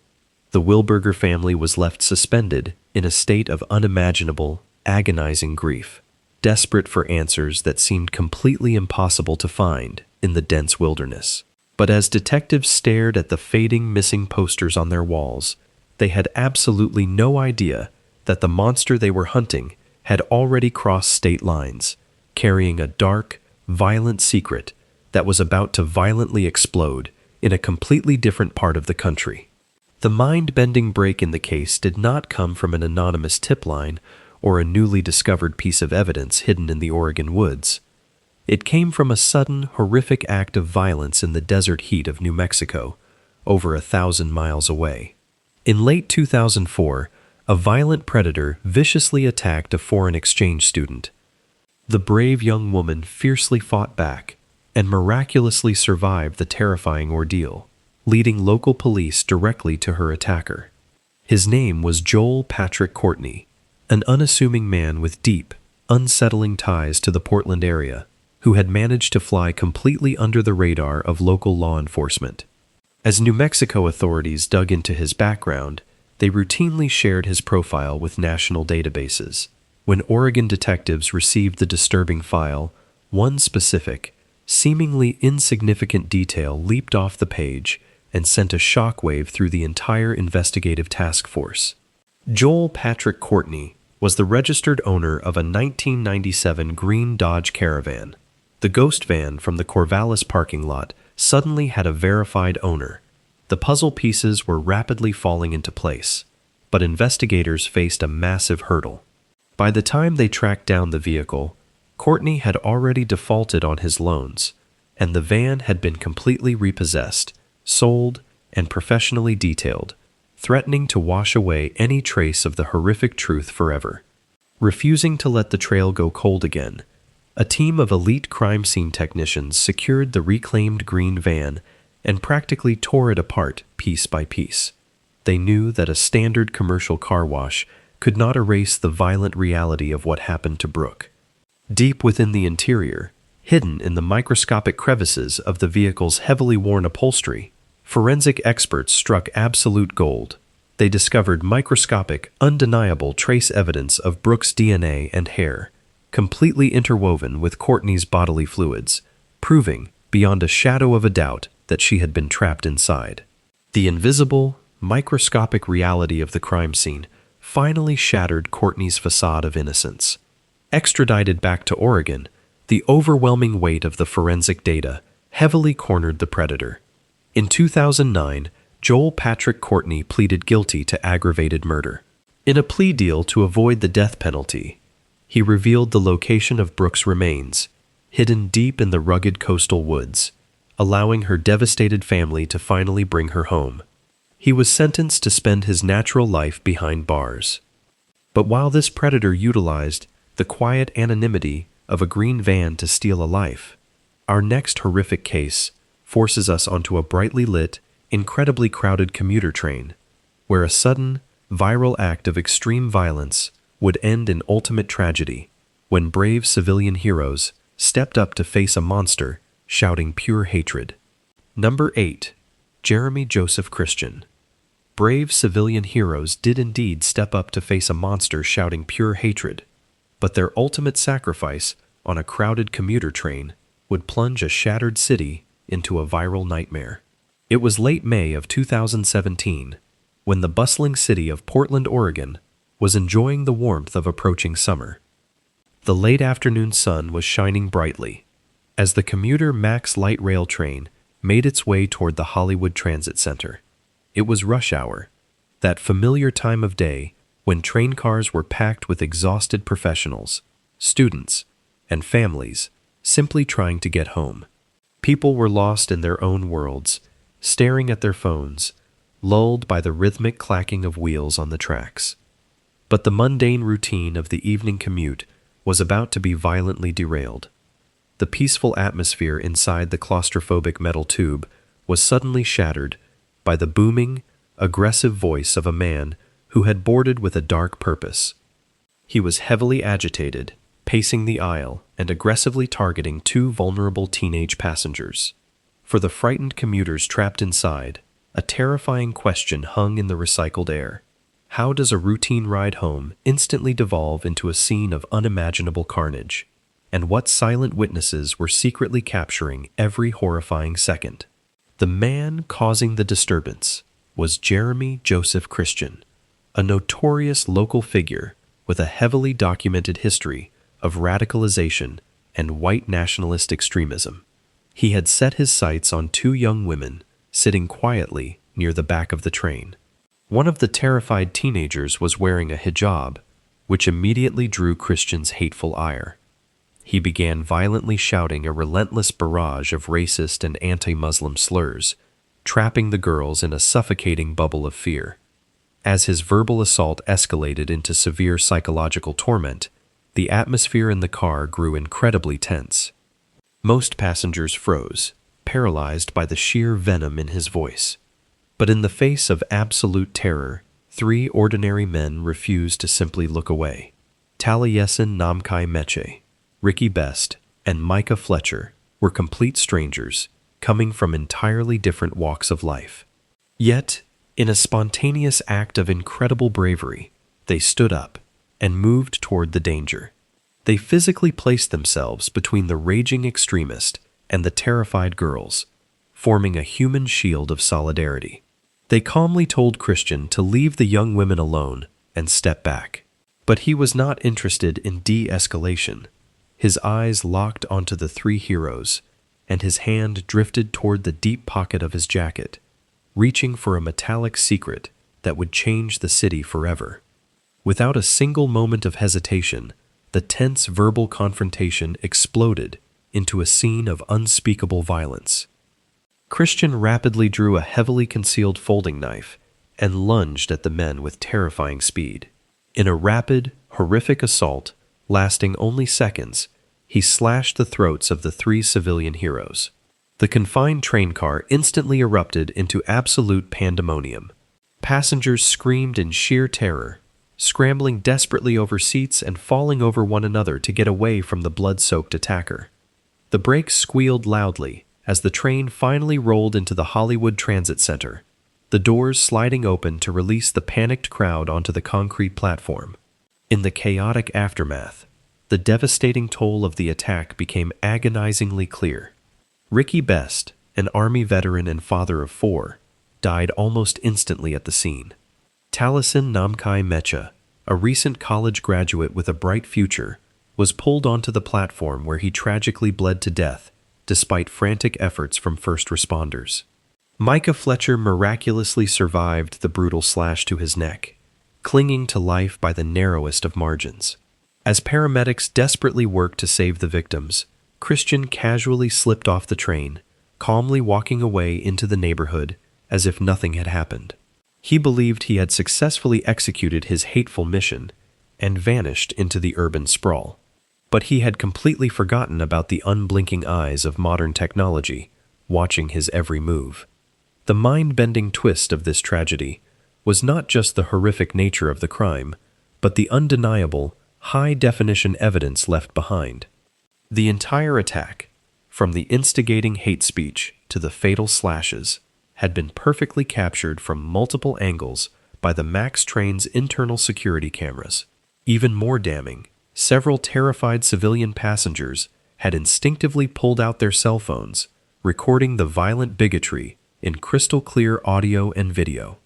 The Wilberger family was left suspended in a state of unimaginable, agonizing grief, desperate for answers that seemed completely impossible to find in the dense wilderness. But as detectives stared at the fading missing posters on their walls, they had absolutely no idea that the monster they were hunting had already crossed state lines, carrying a dark, violent secret that was about to violently explode in a completely different part of the country. The mind-bending break in the case did not come from an anonymous tip line or a newly discovered piece of evidence hidden in the Oregon woods. It came from a sudden, horrific act of violence in the desert heat of New Mexico, over 1,000 miles away. In late 2004, a violent predator viciously attacked a foreign exchange student. The brave young woman fiercely fought back and miraculously survived the terrifying ordeal, leading local police directly to her attacker. His name was Joel Patrick Courtney, an unassuming man with deep, unsettling ties to the Portland area, who had managed to fly completely under the radar of local law enforcement. As New Mexico authorities dug into his background, they routinely shared his profile with national databases. When Oregon detectives received the disturbing file, one specific, seemingly insignificant detail leaped off the page and sent a shockwave through the entire investigative task force. Joel Patrick Courtney was the registered owner of a 1997 green Dodge Caravan. The ghost van from the Corvallis parking lot suddenly had a verified owner. The puzzle pieces were rapidly falling into place, but investigators faced a massive hurdle. By the time they tracked down the vehicle, Courtney had already defaulted on his loans, and the van had been completely repossessed, sold, and professionally detailed, threatening to wash away any trace of the horrific truth forever. Refusing to let the trail go cold again, a team of elite crime scene technicians secured the reclaimed green van and practically tore it apart piece by piece. They knew that a standard commercial car wash could not erase the violent reality of what happened to Brooke. Deep within the interior, hidden in the microscopic crevices of the vehicle's heavily worn upholstery, forensic experts struck absolute gold. They discovered microscopic, undeniable trace evidence of Brooke's DNA and hair, completely interwoven with Courtney's bodily fluids, proving, beyond a shadow of a doubt, that she had been trapped inside. The invisible, microscopic reality of the crime scene finally shattered Courtney's facade of innocence. Extradited back to Oregon, the overwhelming weight of the forensic data heavily cornered the predator. In 2009, Joel Patrick Courtney pleaded guilty to aggravated murder. In a plea deal to avoid the death penalty, he revealed the location of Brooke's remains, hidden deep in the rugged coastal woods, allowing her devastated family to finally bring her home. He was sentenced to spend his natural life behind bars. But while this predator utilized the quiet anonymity of a green van to steal a life, our next horrific case forces us onto a brightly lit, incredibly crowded commuter train, where a sudden, viral act of extreme violence would end in ultimate tragedy when brave civilian heroes stepped up to face a monster, shouting pure hatred. Number 8. Jeremy Joseph Christian. Brave civilian heroes did indeed step up to face a monster shouting pure hatred, but their ultimate sacrifice on a crowded commuter train would plunge a shattered city into a viral nightmare. It was late May of 2017 when the bustling city of Portland, Oregon, was enjoying the warmth of approaching summer. The late afternoon sun was shining brightly as the commuter Max light rail train made its way toward the Hollywood Transit Center. It was rush hour, that familiar time of day when train cars were packed with exhausted professionals, students, and families simply trying to get home. People were lost in their own worlds, staring at their phones, lulled by the rhythmic clacking of wheels on the tracks. But the mundane routine of the evening commute was about to be violently derailed. The peaceful atmosphere inside the claustrophobic metal tube was suddenly shattered by the booming, aggressive voice of a man who had boarded with a dark purpose. He was heavily agitated, pacing the aisle and aggressively targeting two vulnerable teenage passengers. For the frightened commuters trapped inside, a terrifying question hung in the recycled air. How does a routine ride home instantly devolve into a scene of unimaginable carnage? And what silent witnesses were secretly capturing every horrifying second? The man causing the disturbance was Jeremy Joseph Christian, a notorious local figure with a heavily documented history of radicalization and white nationalist extremism. He had set his sights on two young women sitting quietly near the back of the train. One of the terrified teenagers was wearing a hijab, which immediately drew Christian's hateful ire. He began violently shouting a relentless barrage of racist and anti-Muslim slurs, trapping the girls in a suffocating bubble of fear. As his verbal assault escalated into severe psychological torment, the atmosphere in the car grew incredibly tense. Most passengers froze, paralyzed by the sheer venom in his voice. But in the face of absolute terror, three ordinary men refused to simply look away. Taliesin Namkai Meche, Ricky Best, and Micah Fletcher were complete strangers, coming from entirely different walks of life. Yet, in a spontaneous act of incredible bravery, they stood up and moved toward the danger. They physically placed themselves between the raging extremist and the terrified girls, forming a human shield of solidarity. They calmly told Christian to leave the young women alone and step back. But he was not interested in de-escalation. His eyes locked onto the three heroes, and his hand drifted toward the deep pocket of his jacket, reaching for a metallic secret that would change the city forever. Without a single moment of hesitation, the tense verbal confrontation exploded into a scene of unspeakable violence. Christian rapidly drew a heavily concealed folding knife and lunged at the men with terrifying speed. In a rapid, horrific assault, lasting only seconds, he slashed the throats of the three civilian heroes. The confined train car instantly erupted into absolute pandemonium. Passengers screamed in sheer terror, scrambling desperately over seats and falling over one another to get away from the blood-soaked attacker. The brakes squealed loudly as the train finally rolled into the Hollywood Transit Center, the doors sliding open to release the panicked crowd onto the concrete platform. In the chaotic aftermath, the devastating toll of the attack became agonizingly clear. Ricky Best, an Army veteran and father of four, died almost instantly at the scene. Taliesin Namkai Meche, a recent college graduate with a bright future, was pulled onto the platform where he tragically bled to death despite frantic efforts from first responders. Micah Fletcher miraculously survived the brutal slash to his neck, clinging to life by the narrowest of margins. As paramedics desperately worked to save the victims, Christian casually slipped off the train, calmly walking away into the neighborhood as if nothing had happened. He believed he had successfully executed his hateful mission and vanished into the urban sprawl. But he had completely forgotten about the unblinking eyes of modern technology, watching his every move. The mind-bending twist of this tragedy was not just the horrific nature of the crime, but the undeniable, high-definition evidence left behind. The entire attack, from the instigating hate speech to the fatal slashes, had been perfectly captured from multiple angles by the Max train's internal security cameras. Even more damning, several terrified civilian passengers had instinctively pulled out their cell phones, recording the violent bigotry in crystal clear audio and video.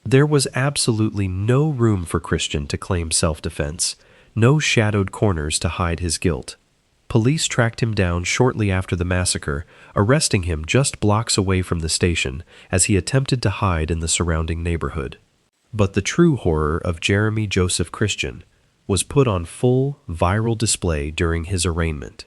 There was absolutely no room for Christian to claim self-defense, no shadowed corners to hide his guilt. Police tracked him down shortly after the massacre, arresting him just blocks away from the station as he attempted to hide in the surrounding neighborhood. But the true horror of Jeremy Joseph Christian was put on full, viral display during his arraignment.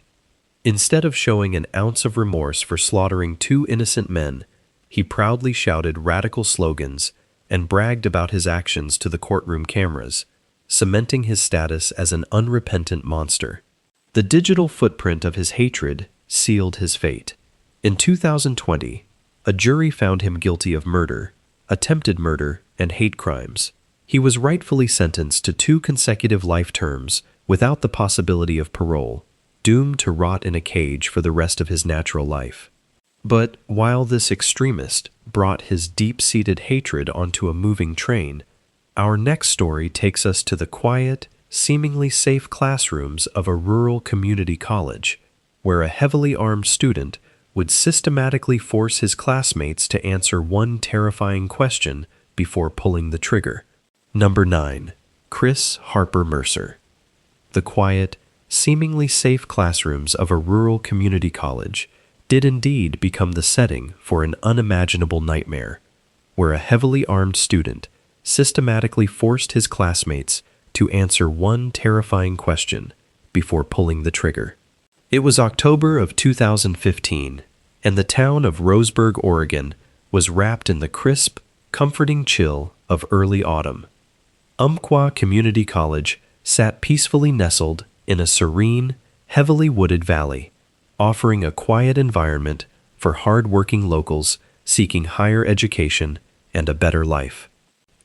Instead of showing an ounce of remorse for slaughtering two innocent men, he proudly shouted radical slogans and bragged about his actions to the courtroom cameras, cementing his status as an unrepentant monster. The digital footprint of his hatred sealed his fate. In 2020, a jury found him guilty of murder, attempted murder, and hate crimes. He was rightfully sentenced to 2 consecutive life terms without the possibility of parole, doomed to rot in a cage for the rest of his natural life. But while this extremist brought his deep-seated hatred onto a moving train, our next story takes us to the quiet, seemingly safe classrooms of a rural community college, where a heavily armed student would systematically force his classmates to answer one terrifying question before pulling the trigger. Number 9. Chris Harper Mercer. The quiet, seemingly safe classrooms of a rural community college did indeed become the setting for an unimaginable nightmare, where a heavily armed student systematically forced his classmates to answer one terrifying question before pulling the trigger. It was October of 2015, and the town of Roseburg, Oregon, was wrapped in the crisp, comforting chill of early autumn. Umpqua Community College sat peacefully nestled in a serene, heavily wooded valley, offering a quiet environment for hard-working locals seeking higher education and a better life.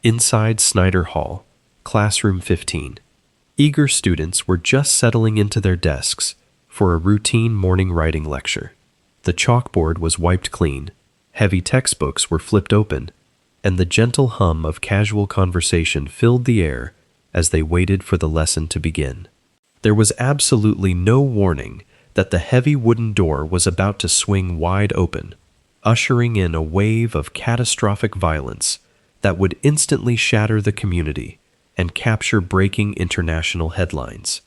Inside Snyder Hall, Classroom 15, eager students were just settling into their desks for a routine morning writing lecture. The chalkboard was wiped clean, heavy textbooks were flipped open, and the gentle hum of casual conversation filled the air as they waited for the lesson to begin. There was absolutely no warning that the heavy wooden door was about to swing wide open, ushering in a wave of catastrophic violence that would instantly shatter the community and capture breaking international headlines.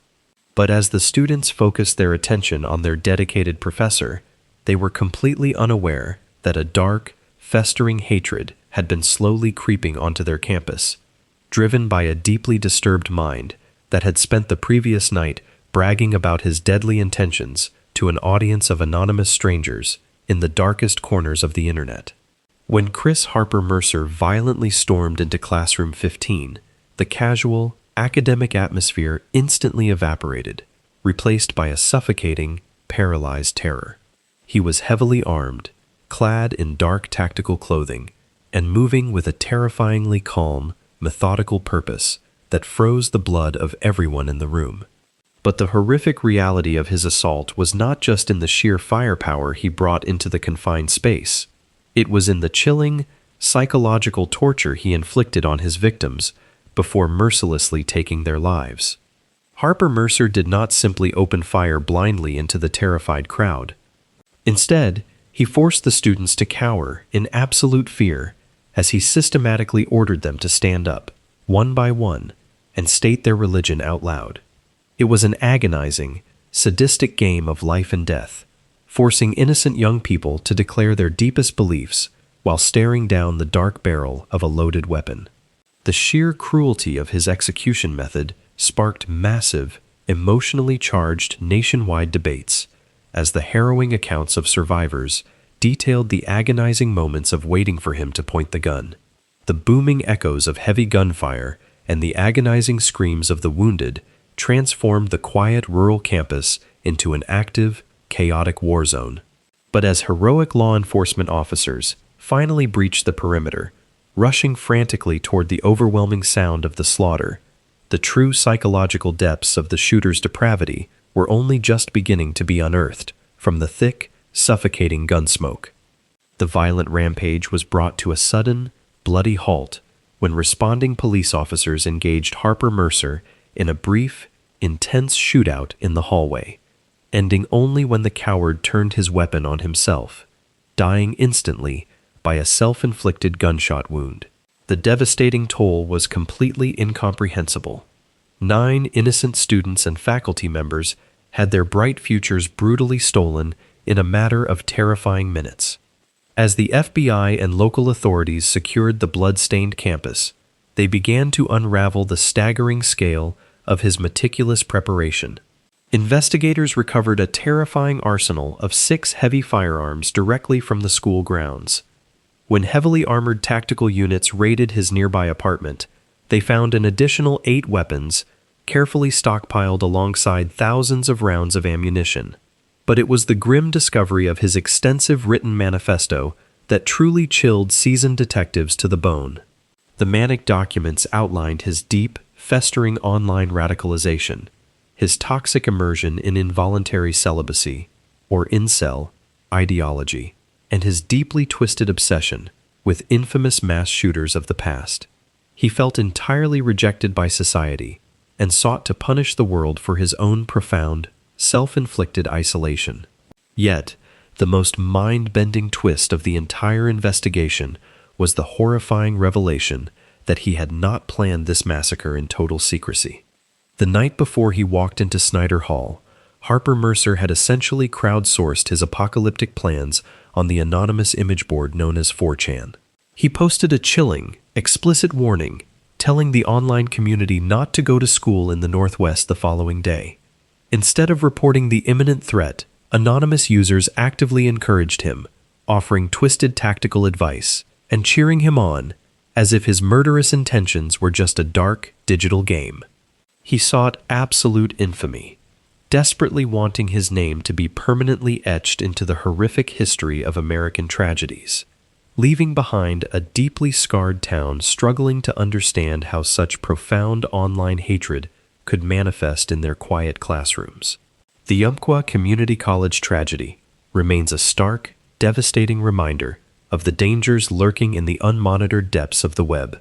But as the students focused their attention on their dedicated professor, they were completely unaware that a dark, festering hatred had been slowly creeping onto their campus, driven by a deeply disturbed mind that had spent the previous night bragging about his deadly intentions to an audience of anonymous strangers in the darkest corners of the internet. When Chris Harper Mercer violently stormed into Classroom 15, the casual, academic atmosphere instantly evaporated, replaced by a suffocating, paralyzed terror. He was heavily armed, clad in dark tactical clothing, and moving with a terrifyingly calm, methodical purpose that froze the blood of everyone in the room. But the horrific reality of his assault was not just in the sheer firepower he brought into the confined space. It was in the chilling, psychological torture he inflicted on his victims before mercilessly taking their lives. Harper Mercer did not simply open fire blindly into the terrified crowd. Instead, he forced the students to cower in absolute fear as he systematically ordered them to stand up, one by one, and state their religion out loud. It was an agonizing, sadistic game of life and death, forcing innocent young people to declare their deepest beliefs while staring down the dark barrel of a loaded weapon. The sheer cruelty of his execution method sparked massive, emotionally charged nationwide debates, as the harrowing accounts of survivors detailed the agonizing moments of waiting for him to point the gun. The booming echoes of heavy gunfire and the agonizing screams of the wounded transformed the quiet rural campus into an active, chaotic war zone. But as heroic law enforcement officers finally breached the perimeter, rushing frantically toward the overwhelming sound of the slaughter, the true psychological depths of the shooter's depravity were only just beginning to be unearthed from the thick, suffocating gun smoke. The violent rampage was brought to a sudden, bloody halt when responding police officers engaged Harper Mercer in a brief, intense shootout in the hallway, ending only when the coward turned his weapon on himself, dying instantly by a self-inflicted gunshot wound. The devastating toll was completely incomprehensible. 9 innocent students and faculty members had their bright futures brutally stolen in a matter of terrifying minutes. As the FBI and local authorities secured the blood-stained campus, they began to unravel the staggering scale of his meticulous preparation. Investigators recovered a terrifying arsenal of 6 heavy firearms directly from the school grounds. When heavily armored tactical units raided his nearby apartment, they found an additional 8 weapons, carefully stockpiled alongside thousands of rounds of ammunition. But it was the grim discovery of his extensive written manifesto that truly chilled seasoned detectives to the bone. The manic documents outlined his deep, festering online radicalization, his toxic immersion in involuntary celibacy, or incel, ideology, and his deeply twisted obsession with infamous mass shooters of the past. He felt entirely rejected by society and sought to punish the world for his own profound, self-inflicted isolation. Yet, the most mind-bending twist of the entire investigation was the horrifying revelation that he had not planned this massacre in total secrecy. The night before he walked into Snyder Hall, Harper Mercer had essentially crowdsourced his apocalyptic plans on the anonymous image board known as 4chan. He posted a chilling, explicit warning telling the online community not to go to school in the Northwest the following day. Instead of reporting the imminent threat, anonymous users actively encouraged him, offering twisted tactical advice and cheering him on as if his murderous intentions were just a dark, digital game. He sought absolute infamy, desperately wanting his name to be permanently etched into the horrific history of American tragedies, leaving behind a deeply scarred town struggling to understand how such profound online hatred could manifest in their quiet classrooms. The Umpqua Community College tragedy remains a stark, devastating reminder of the dangers lurking in the unmonitored depths of the web.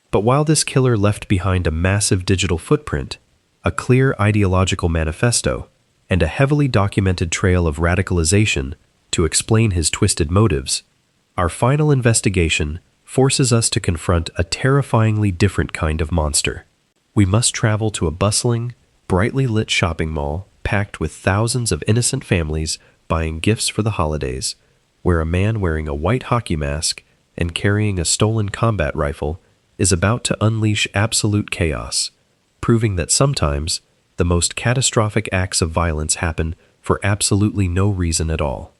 But while this killer left behind a massive digital footprint, a clear ideological manifesto, and a heavily documented trail of radicalization to explain his twisted motives, our final investigation forces us to confront a terrifyingly different kind of monster. We must travel to a bustling, brightly lit shopping mall packed with thousands of innocent families buying gifts for the holidays, where a man wearing a white hockey mask and carrying a stolen combat rifle is about to unleash absolute chaos, proving that sometimes the most catastrophic acts of violence happen for absolutely no reason at all.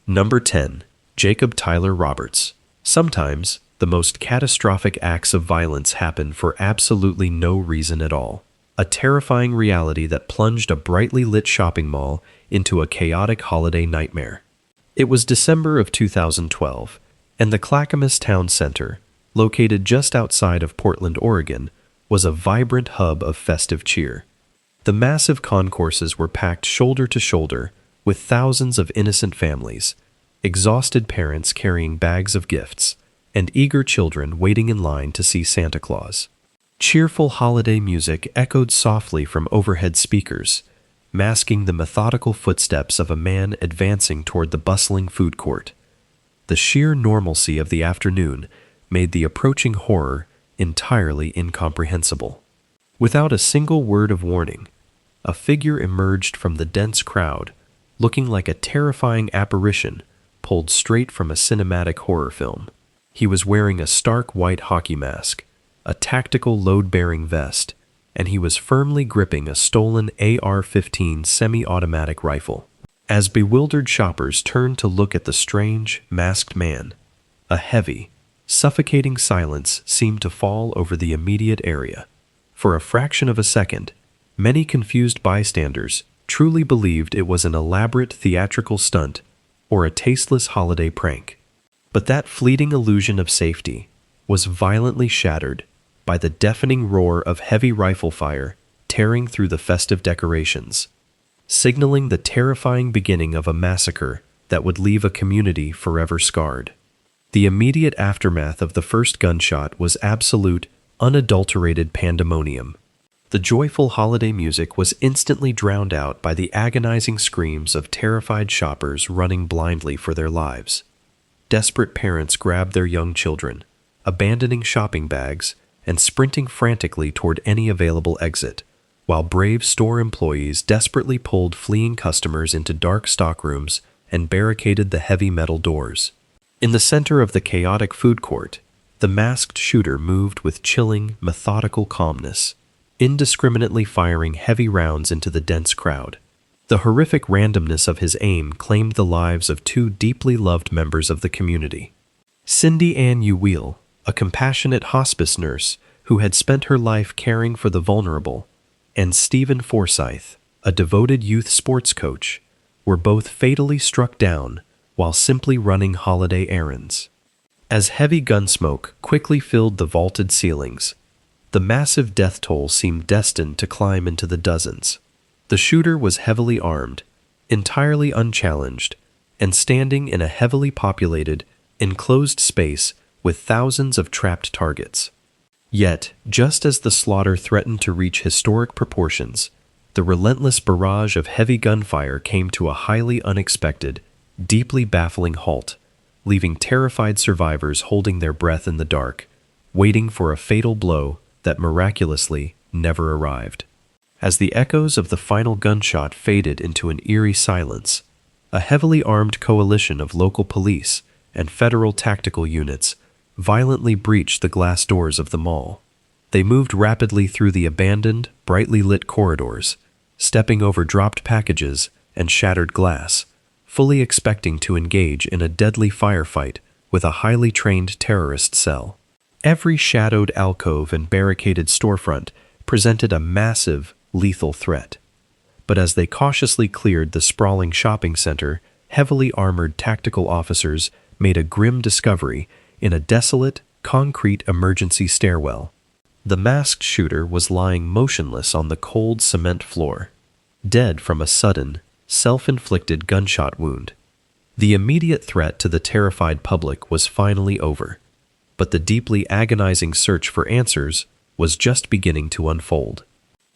Number 10. Jacob Tyler Roberts. Sometimes the most catastrophic acts of violence happen for absolutely no reason at all. A terrifying reality that plunged a brightly lit shopping mall into a chaotic holiday nightmare. It was December of 2012, and the Clackamas Town Center, located just outside of Portland, Oregon, was a vibrant hub of festive cheer. The massive concourses were packed shoulder to shoulder with thousands of innocent families, exhausted parents carrying bags of gifts, and eager children waiting in line to see Santa Claus. Cheerful holiday music echoed softly from overhead speakers, masking the methodical footsteps of a man advancing toward the bustling food court. The sheer normalcy of the afternoon made the approaching horror entirely incomprehensible. Without a single word of warning, a figure emerged from the dense crowd, looking like a terrifying apparition pulled straight from a cinematic horror film. He was wearing a stark white hockey mask, a tactical load-bearing vest, and he was firmly gripping a stolen AR-15 semi-automatic rifle. As bewildered shoppers turned to look at the strange, masked man, a heavy, suffocating silence seemed to fall over the immediate area. For a fraction of a second, many confused bystanders truly believed it was an elaborate theatrical stunt or a tasteless holiday prank. But that fleeting illusion of safety was violently shattered by the deafening roar of heavy rifle fire tearing through the festive decorations. signaling the terrifying beginning of a massacre that would leave a community forever scarred. The immediate aftermath of the first gunshot was absolute, unadulterated pandemonium. The joyful holiday music was instantly drowned out by the agonizing screams of terrified shoppers running blindly for their lives. Desperate parents grabbed their young children, abandoning shopping bags and sprinting frantically toward any available exit, while brave store employees desperately pulled fleeing customers into dark stockrooms and barricaded the heavy metal doors. In the center of the chaotic food court, the masked shooter moved with chilling, methodical calmness, indiscriminately firing heavy rounds into the dense crowd. The horrific randomness of his aim claimed the lives of two deeply loved members of the community. Cindy Ann Uweel, a compassionate hospice nurse who had spent her life caring for the vulnerable, and Stephen Forsyth, a devoted youth sports coach, were both fatally struck down while simply running holiday errands. As heavy gun smoke quickly filled the vaulted ceilings, the massive death toll seemed destined to climb into the dozens. The shooter was heavily armed, entirely unchallenged, and standing in a heavily populated, enclosed space with thousands of trapped targets. Yet, just as the slaughter threatened to reach historic proportions, the relentless barrage of heavy gunfire came to a highly unexpected, deeply baffling halt, leaving terrified survivors holding their breath in the dark, waiting for a fatal blow that miraculously never arrived. As the echoes of the final gunshot faded into an eerie silence, a heavily armed coalition of local police and federal tactical units violently breached the glass doors of the mall. They moved rapidly through the abandoned, brightly lit corridors, stepping over dropped packages and shattered glass, fully expecting to engage in a deadly firefight with a highly trained terrorist cell. Every shadowed alcove and barricaded storefront presented a massive, lethal threat. But as they cautiously cleared the sprawling shopping center, heavily armored tactical officers made a grim discovery in a desolate, concrete emergency stairwell. The masked shooter was lying motionless on the cold cement floor, dead from a sudden, self-inflicted gunshot wound. The immediate threat to the terrified public was finally over, but the deeply agonizing search for answers was just beginning to unfold.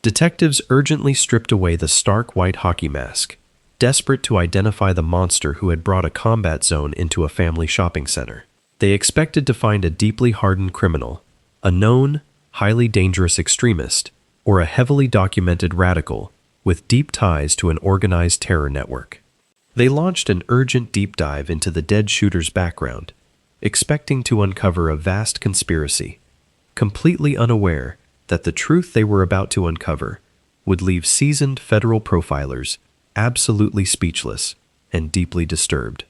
Detectives urgently stripped away the stark white hockey mask, desperate to identify the monster who had brought a combat zone into a family shopping center. They expected to find a deeply hardened criminal, a known, highly dangerous extremist, or a heavily documented radical with deep ties to an organized terror network. They launched an urgent deep dive into the dead shooter's background, expecting to uncover a vast conspiracy, completely unaware that the truth they were about to uncover would leave seasoned federal profilers absolutely speechless and deeply disturbed.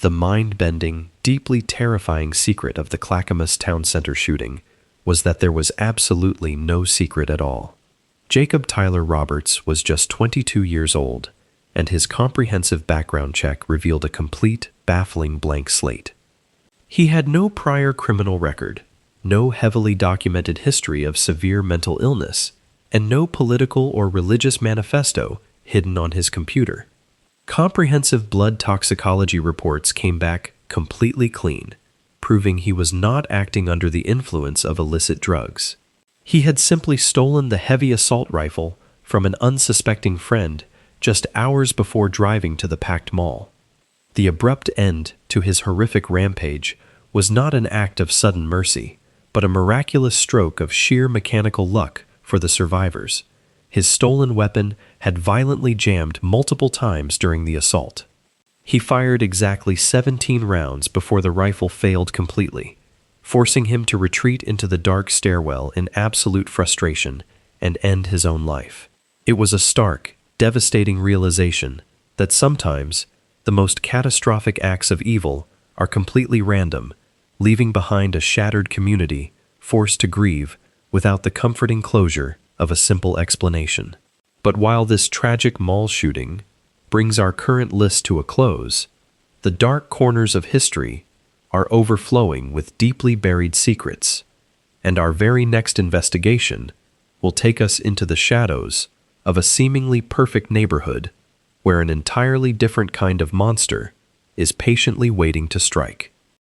The mind-bending, deeply terrifying secret of the Clackamas Town Center shooting was that there was absolutely no secret at all. Jacob Tyler Roberts was just 22 years old, and his comprehensive background check revealed a complete, baffling blank slate. He had no prior criminal record, no heavily documented history of severe mental illness, and no political or religious manifesto hidden on his computer. Comprehensive blood toxicology reports came back completely clean, proving he was not acting under the influence of illicit drugs. He had simply stolen the heavy assault rifle from an unsuspecting friend just hours before driving to the packed mall. The abrupt end to his horrific rampage was not an act of sudden mercy, but a miraculous stroke of sheer mechanical luck for the survivors. His stolen weapon had violently jammed multiple times during the assault. He fired exactly 17 rounds before the rifle failed completely, forcing him to retreat into the dark stairwell in absolute frustration and end his own life. It was a stark, devastating realization that sometimes the most catastrophic acts of evil are completely random, leaving behind a shattered community forced to grieve without the comforting closure of a simple explanation. But while this tragic mall shooting brings our current list to a close, the dark corners of history are overflowing with deeply buried secrets, and our very next investigation will take us into the shadows of a seemingly perfect neighborhood where an entirely different kind of monster is patiently waiting to strike.